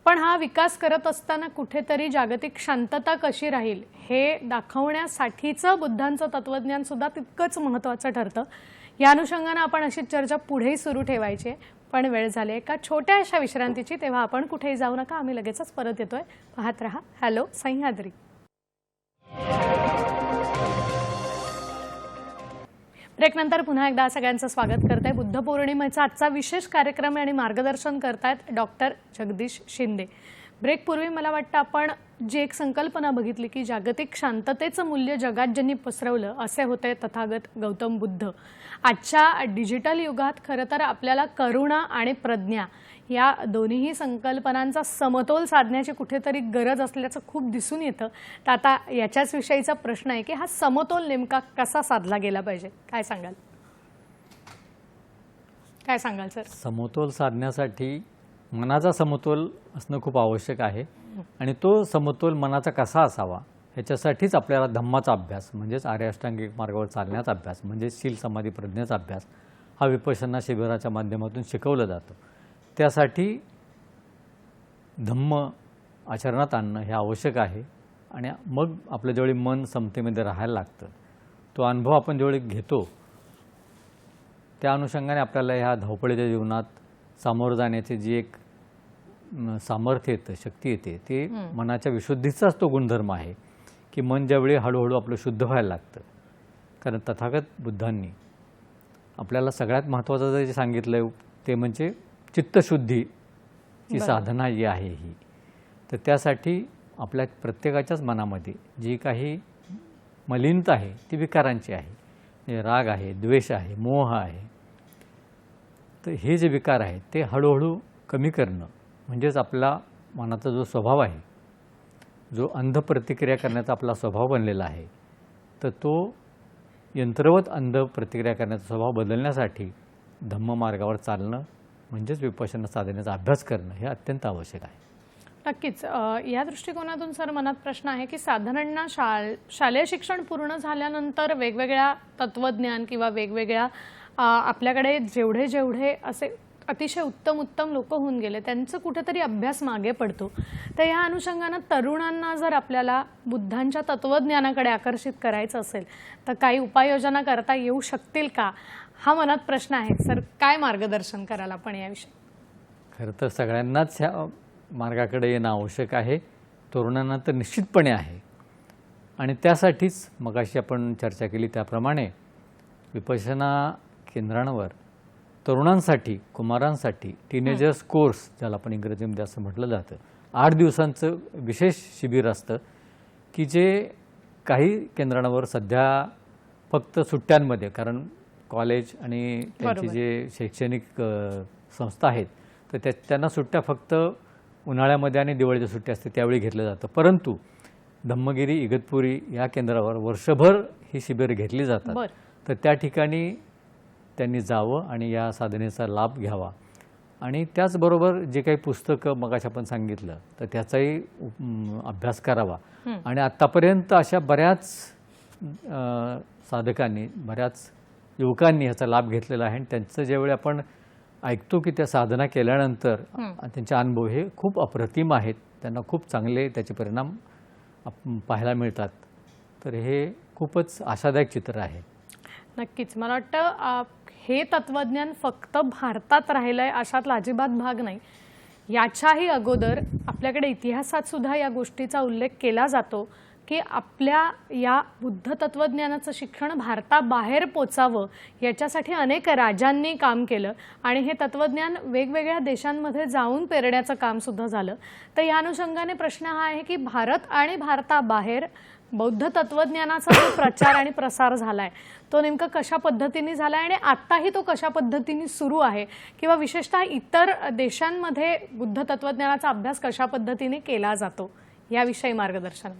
पण हा विकास करत असताना कुठेतरी जागतिक शांतता कशी राहील हे दाखवण्यासाठीचं बुद्धांचं तत्वज्ञान सुद्धा तितकंच महत्त्वाचं ठरतं. या अनुषंगानं आपण अशीच चर्चा पुढेही सुरू ठेवायची आहे. पण वेळ झाली एका छोट्या अशा विश्रांतीची, तेव्हा आपण कुठेही जाऊ नका, आम्ही लगेचच परत येतोय. पाहत रहा हॅलो सह्याद्री. ब्रेकनंतर पुन्हा एकदा सगळ्यांचं स्वागत करते. बुद्ध पौर्णिमेचा आजचा विशेष कार्यक्रम आणि मार्गदर्शन करतायत डॉक्टर जगदीश शिंदे. ब्रेकपूर्वी मला वाटतं आपण जी एक संकल्पना बघितली की जागतिक शांततेचं मूल्य जगात ज्यांनी पसरवलं असे होते तथागत गौतम बुद्ध. आजच्या डिजिटल युगात खरं तर आपल्याला करुणा आणि प्रज्ञा या दोन्हीही संकल्पनांचा समतोल साधण्याची कुठेतरी गरज असल्याचं खूप दिसून येतं. तर आता याच्याच विषयीचा प्रश्न आहे की हा समतोल नेमका कसा साधला गेला पाहिजे, काय सांगाल? काय सांगाल सर? समतोल साधण्यासाठी मनाचा समतोल असणं खूप आवश्यक आहे आणि तो समतोल मनाचा कसा असावा ह्याच्यासाठीच आपल्याला धम्माचा अभ्यास म्हणजेच आर्य अष्टांगिक मार्गावर चालण्याचा अभ्यास म्हणजेच शील समाधी प्रज्ञेचा अभ्यास हा विपश्यना शिबिराच्या माध्यमातून शिकवलं जातं. त्यासाठी धम्म आचरणात आणणं हे आवश्यक आहे आणि मग आपल्या ज्यावेळी मन समतेमध्ये राहायला लागतं, तो अनुभव आपण ज्यावेळी घेतो त्या अनुषंगाने आपल्याला ह्या धावपळीच्या जीवनात सामोरं जाण्याची जी एक सामर्थ्य येतं, शक्ती येते, ते मनाच्या विशुद्धीचाच तो गुणधर्म आहे की मन ज्यावेळी हळूहळू आपलं शुद्ध व्हायला लागतं. कारण तथागत बुद्धांनी आपल्याला सगळ्यात महत्त्वाचं जे सांगितलं ते म्हणजे चित्तशुद्धीची साधना जी आहे ही. तर त्यासाठी आपल्या प्रत्येकाच्याच मनामध्ये जी काही मलिनता आहे ती विकारांची आहे. राग आहे, द्वेष आहे, मोह आहे. तर हे जे विकार आहेत ते हळूहळू कमी करणं म्हणजेच आपला मनाचा जो स्वभाव आहे, जो अंध प्रतिक्रिया करण्याचा आपला स्वभाव बनलेला आहे, तर तो यंत्रवत अंध प्रतिक्रिया करण्याचा स्वभाव बदलण्यासाठी धम्ममार्गावर चालणं म्हणजेच विपश्यना साधनेचा अभ्यास करणं हे अत्यंत आवश्यक आहे. नक्कीच. या दृष्टिकोनातून सर मनात प्रश्न आहे की साधारणतः शालेय शिक्षण पूर्ण झाल्यानंतर वेगवेगळ्या तत्वज्ञान किंवा वेगवेगळ्या आपल्याकडे जेवढे जेवढे असे अतिशय उत्तम लोक होऊन गेले त्यांचं कुठेतरी अभ्यास मागे पडतो. तर या अनुषंगानं तरुणांना जर आपल्याला बुद्धांच्या तत्वज्ञानाकडे आकर्षित करायचं असेल तर काही उपाययोजना करता येऊ शकतील का, हा मनात प्रश्न आहे. सर काय मार्गदर्शन कराल आपण याविषयी? खरं तर सगळ्यांनाच ह्या मार्गाकडे येणं आवश्यक आहे, तरुणांना तर निश्चितपणे आहे. आणि त्यासाठीच मगाशी आपण चर्चा केली त्याप्रमाणे विपश्यना केंद्रांवर तरुणांसाठी, कुमारांसाठी टीनेजर्स कोर्स ज्याला आपण इंग्रजीमध्ये असं म्हटलं जातं, 8 दिवसांचं विशेष शिबिर असतं की जे काही केंद्रांवर सध्या फक्त सुट्ट्यांमध्ये, कारण कॉलेज आणि त्यांची जे शैक्षणिक संस्था आहेत तर त्यांना सुट्ट्या फक्त उन्हाळ्यामध्ये आणि दिवाळीच्या सुट्ट्या असते त्यावेळी घेतलं जातं. परंतु धम्मगिरी, इगतपुरी या केंद्रावर वर्षभर ही शिबिरं घेतली जातात. तर त्या ठिकाणी त्यांनी जावं आणि या साधनेचा लाभ घ्यावा. आणि त्याचबरोबर जे काही पुस्तकं मगाशी आपण सांगितलं तर त्याचाही अभ्यास करावा. आणि आत्तापर्यंत अशा बऱ्याच साधकांनी, बऱ्याच युवकांनी ह्याचा लाभ घेतलेला आहे आणि त्यांचं ज्यावेळी आपण ऐकतो की त्या साधना केल्यानंतर त्यांचे अनुभव हे खूप अप्रतिम आहेत, त्यांना खूप चांगले त्याचे परिणाम पाहायला मिळतात. तर हे खूपच आशादायक चित्र आहे. नक्कीच. मला वाटतं हे तत्वज्ञान फक्त भारतात राहिलंय अशातला अजिबात भाग नाही. याच्याही अगोदर आपल्याकडे इतिहासात सुद्धा या गोष्टीचा उल्लेख केला जातो की आपल्या या बुद्ध तत्वज्ञानाचं शिक्षण भारताबाहेर पोचावं याच्यासाठी अनेक राजांनी काम केलं आणि हे तत्वज्ञान वेगवेगळ्या देशांमध्ये जाऊन पेरण्याचं काम सुद्धा झालं. तर या अनुषंगाने प्रश्न हा आहे की भारत आणि भारताबाहेर बौद्ध तत्वज्ञानाचा जो प्रचार आणि प्रसार झालाय तो नेमका कशा पद्धतीने झालाय आणि आत्ताही तो कशा पद्धतीने सुरू आहे किंवा विशेषतः इतर देशांमध्ये बुद्ध तत्वज्ञानाचा अभ्यास कशा पद्धतीने केला जातो याविषयी मार्गदर्शन.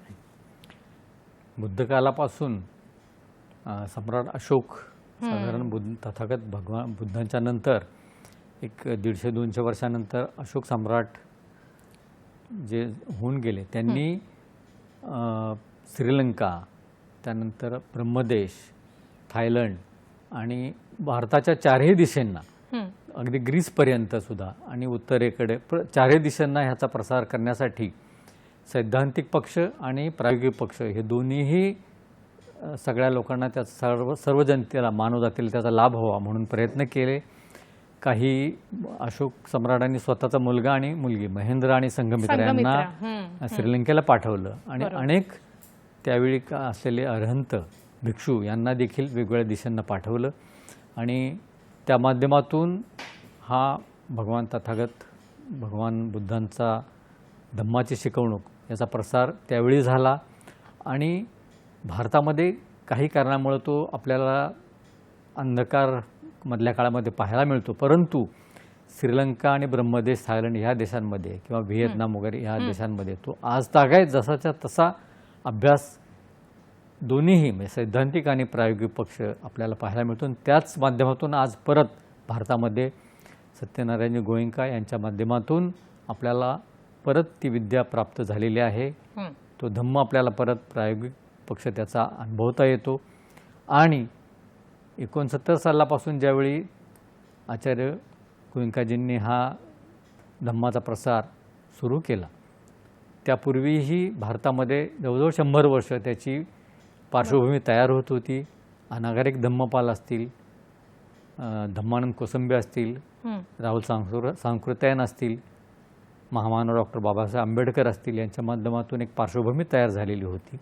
बुद्धकालापासून सम्राट अशोक साधारण तथागत भगवान बुद्धांच्या नंतर एक 150-200 वर्षानंतर अशोक सम्राट जे होऊन गेले त्यांनी श्रीलंका, त्यानंतर ब्रह्मदेश, थायलंड आणि भारताच्या चारही दिशेंना अगदी ग्रीसपर्यंत सुद्धा आणि उत्तरेकडे चारही दिशांना ह्याचा प्रसार करण्यासाठी सैद्धांतिक पक्ष आणि प्रायोगिक पक्ष हे दोन्हीही सगळ्या लोकांना त्या सर्व जनतेला, मानव जातीला त्याचा लाभ व्हावा म्हणून प्रयत्न केले. काही अशोक सम्राटांनी स्वतःचा मुलगा आणि मुलगी महेंद्र आणि संघमित्रा यांना श्रीलंकेला पाठवलं आणि अनेक त्यावेळी असलेले अरहंत भिक्षू यांना देखील वेगवेगळ्या दिशांना पाठवलं आणि त्या माध्यमातून हा भगवान तथागत भगवान बुद्धांचा धम्माची शिकवणूक याचा प्रसार त्यावेळी झाला आणि भारतामध्ये काही कारणामुळे तो आपल्याला अंधकार मधल्या काळामध्ये पाहायला मिळतो, परंतु श्रीलंका आणि ब्रह्मदेश थायलंड ह्या देशांमध्ये किंवा व्हिएतनाम वगैरे ह्या देशांमध्ये तो आज तागायत जसाच्या तसा अभ्यास दोन्हीही म्हणजे सैद्धांतिक आणि प्रायोगिक पक्ष आपल्याला पाहायला मिळतो आणि त्याच माध्यमातून आज परत भारतामध्ये सत्यनारायण गोएंका यांच्या माध्यमातून आपल्याला परत ती विद्या प्राप्त झालेली आहे. तो धम्म आपल्याला परत प्रायोगिक पक्ष त्याचा अनुभवता येतो आणि 69 सालापासून ज्यावेळी आचार्य गोएंकाजींनी हा धम्माचा प्रसार सुरू केला त्यापूर्वीही भारतामध्ये जवळजवळ 100 वर्ष त्याची पार्श्वभूमी तयार होत होती. अनागारिक धम्मपाल असतील, धम्मानंद कोसंबे असतील, राहुल सांकृत्यायन असतील, महामानव डॉक्टर बाबासाहेब आंबेडकर असतील यांच्या माध्यमातून एक पार्श्वभूमी तयार झालेली होती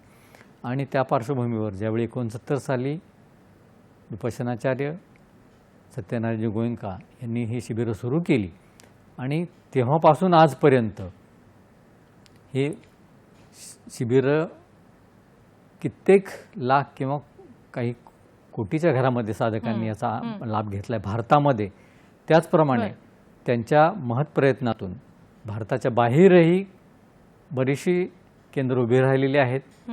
आणि त्या पार्श्वभूमीवर ज्यावेळी 69 साली विपश्यनाचार्य सत्यनारायण गोएंका यांनी ही शिबिरं सुरू केली आणि तेव्हापासून आजपर्यंत हे शिबिरं कित्येक लाख किंवा काही कोटीच्या घरामध्ये साधकांनी याचा लाभ घेतला आहे भारतामध्ये. त्याचप्रमाणे त्यांच्या महत् प्रयत्नातून भारताच्या बाहेरही बरीचशी केंद्र उभी राहिलेली आहेत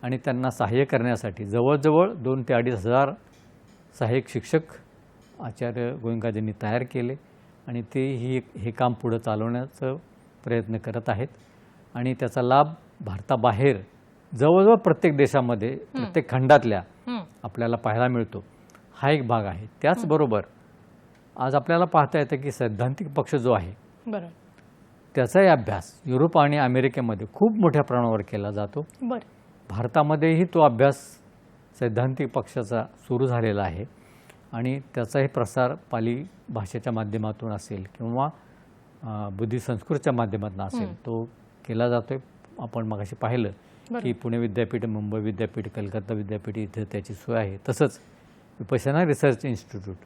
आणि त्यांना सहाय्य करण्यासाठी जवळजवळ 2,000 ते 2,500 सहाय्यक शिक्षक आचार्य गोएंकाजींनी तयार केले आणि ते हे काम पुढं चालवण्याचा प्रयत्न करत आहेत आणि त्याचा लाभ भारताबाहेर जवळजवळ प्रत्येक देशामध्ये प्रत्येक खंडातल्या आपल्याला पाहायला मिळतो. हा एक भाग आहे. त्याचबरोबर आज आपल्याला पाहता येतं की सैद्धांतिक पक्ष जो आहे त्याचाही अभ्यास युरोप आणि अमेरिकेमध्ये खूप मोठ्या प्रमाणावर केला जातो. भारतामध्येही तो अभ्यास सैद्धांतिक पक्षाचा सुरू झालेला आहे आणि त्याचाही प्रसार पाली भाषेच्या माध्यमातून असेल किंवा बुद्धी संस्कृतच्या माध्यमातून असेल तो केला जातोय. आपण मगाशी पाहिलं की पुणे विद्यापीठ, मुंबई विद्यापीठ, कलकत्ता विद्यापीठ इथे त्याची सोय आहे. तसंच विपश्यना रिसर्च इन्स्टिट्यूट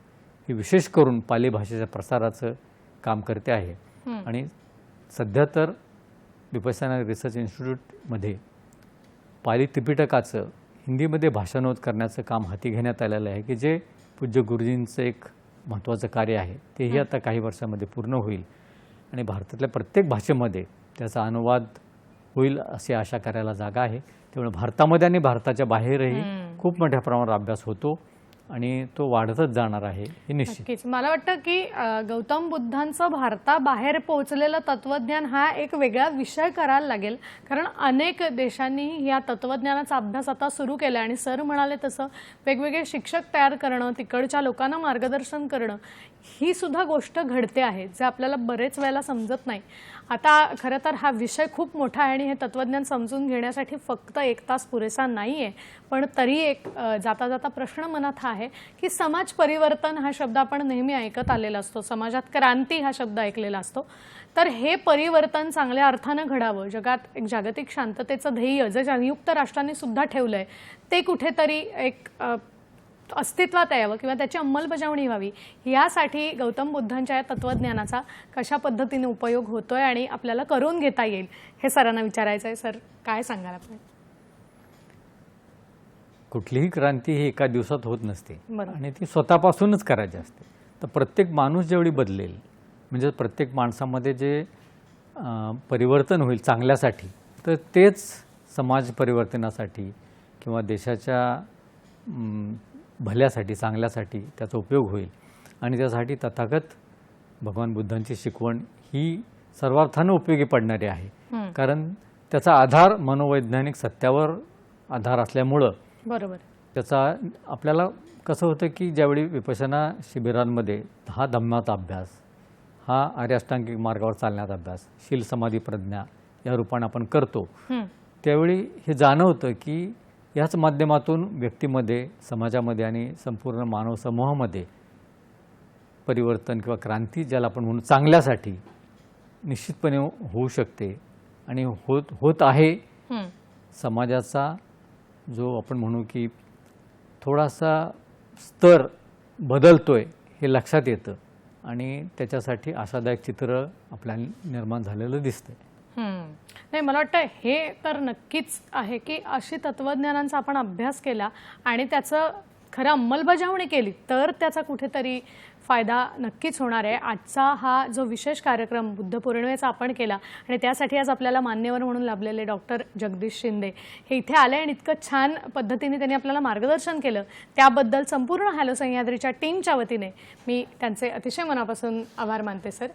ही विशेष करून पाली भाषेच्या प्रसाराचं काम करते आहे आणि सध्या तर विपश्यना रिसर्च इन्स्टिट्यूटमध्ये पाली त्रिपिटकाचं हिंदीमध्ये भाषांतर करण्याचं काम हाती घेण्यात आलेलं आहे की जे पूज्य गुरुजींचं एक महत्त्वाचं कार्य आहे. तेही आता काही वर्षामध्ये पूर्ण होईल आणि भारतातल्या प्रत्येक भाषेमध्ये त्याचा अनुवाद होईल अशी आशा करायला जागा आहे. त्यामुळे भारतामध्ये आणि भारताच्या बाहेरही खूप मोठ्या प्रमाणावर अभ्यास होतो आणि तो वाढतच जाणार आहे हे निश्चित. नक्कीच. मला वाटतं की गौतम बुद्धांचं भारताबाहेर पोहोचलेलं तत्वज्ञान हा एक वेगळा विषय करायला लागेल, कारण अनेक देशांनी या तत्वज्ञानाचा अभ्यास आता सुरू केला आणि सर म्हणाले तसं वेगवेगळे शिक्षक तयार करणं, तिकडच्या लोकांना मार्गदर्शन करणं ही सुद्धा गोष्ट घडते आहे जे आपल्याला बरेच वेळेला समजत नाही. आता खरं तर हा विषय खूप मोठा आहे आणि हे तत्वज्ञान समजून घेण्यासाठी फक्त 1 तास पुरेसा नाही आहे, पण तरी एक जाता जाता प्रश्न मनात हा आहे की समाज परिवर्तन हा शब्द आपण नेहमी ऐकत आलेला असतो, समाजात क्रांती हा शब्द ऐकलेला असतो. तर हे परिवर्तन चांगल्या अर्थानं घडावं, जगात एक जागतिक शांततेचं ध्येय जे संयुक्त राष्ट्रांनी सुद्धा ठेवलं आहे ते कुठेतरी एक अस्तित्वात यावं किंवा त्याची अंमलबजावणी व्हावी, यासाठी गौतम बुद्धांच्या या तत्वज्ञानाचा कशा पद्धतीने उपयोग होतोय आणि आपल्याला करून घेता येईल हे सरांना विचारायचं आहे. सर काय सांगाल आपण? कुठलीही क्रांती ही एका दिवसात होत नसते आणि ती स्वतःपासूनच करायची असते. तर प्रत्येक माणूस जेवढी बदलेल म्हणजे प्रत्येक माणसामध्ये जे परिवर्तन होईल चांगल्यासाठी, तर तेच समाज परिवर्तनासाठी किंवा देशाच्या भल्यासाठी चांगल्यासाठी त्याचा उपयोग होईल आणि त्यासाठी तथागत भगवान बुद्धांची शिकवण ही सर्वार्थानं उपयोगी पडणारी आहे. कारण त्याचा आधार मनोवैज्ञानिक सत्यावर आधार असल्यामुळं बरोबर त्याचा आपल्याला कसं होतं की ज्यावेळी विपश्यना शिबिरांमध्ये हा धम्माचा अभ्यास, हा आर्य अष्टांगिक मार्गावर चालण्याचा अभ्यास, शील समाधी प्रज्ञा या रूपाने आपण करतो, त्यावेळी हे जाणवतं की याच माध्यमातून व्यक्तीमध्ये, समाजामध्ये आणि संपूर्ण मानव समूहामध्ये परिवर्तन किंवा क्रांती ज्याला आपण म्हणू चांगल्यासाठी निश्चितपणे होऊ शकते आणि होत आहे. समाजाचा जो आपण म्हणू की थोडासा स्तर बदलतोय हे लक्षात येतं आणि त्याच्यासाठी आशादायक चित्र आपल्याला निर्माण झालेलं दिसतंय. नाही, मला वाटतं हे तर नक्कीच आहे की अशी तत्वज्ञानांचा आपण अभ्यास केला आणि त्याचं खरं अंमलबजावणी केली तर त्याचा कुठेतरी फायदा नक्कीच होणार आहे. आजचा हा जो विशेष कार्यक्रम बुद्ध पौर्णिमेचा आपण केला आणि त्यासाठी आज आपल्याला मान्यवर म्हणून लाभलेले डॉक्टर जगदीश शिंदे हे इथे आले आणि इतकं छान पद्धतीने त्यांनी आपल्याला मार्गदर्शन केलं त्याबद्दल संपूर्ण हॅलो सह्याद्रीच्या टीमच्या वतीने मी त्यांचे अतिशय मनापासून आभार मानते सर.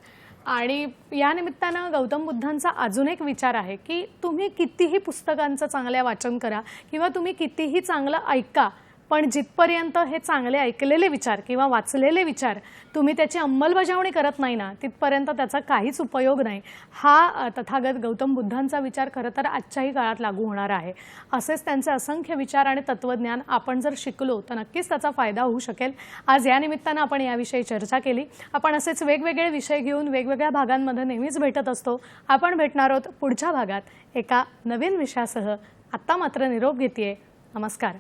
आणि या निमित्तानं गौतम बुद्धांचा अजून एक विचार आहे की तुम्ही कितीही पुस्तकांचं चांगलं वाचन करा किंवा तुम्ही कितीही चांगलं ऐका, पण जिथपर्यंत हे चांगले ऐकलेले विचार किंवा वाचलेले विचार तुम्ही त्याची अंमलबजावणी करत नाही ना, तिथपर्यंत त्याचा काहीच उपयोग नाही. हा तथागत गौतम बुद्धांचा विचार खरं तर आजच्याही काळात लागू होणार आहे. असेच त्यांचे असंख्य विचार आणि तत्वज्ञान आपण जर शिकलो तर नक्कीच त्याचा फायदा होऊ शकेल. आज या निमित्तानं आपण याविषयी चर्चा केली. आपण असेच वेगवेगळे विषय घेऊन वेगवेगळ्या भागांमध्ये नेहमीच भेटत असतो. आपण भेटणार आहोत पुढच्या भागात एका नवीन विषयासह. आत्ता मात्र निरोप घेतेय. नमस्कार.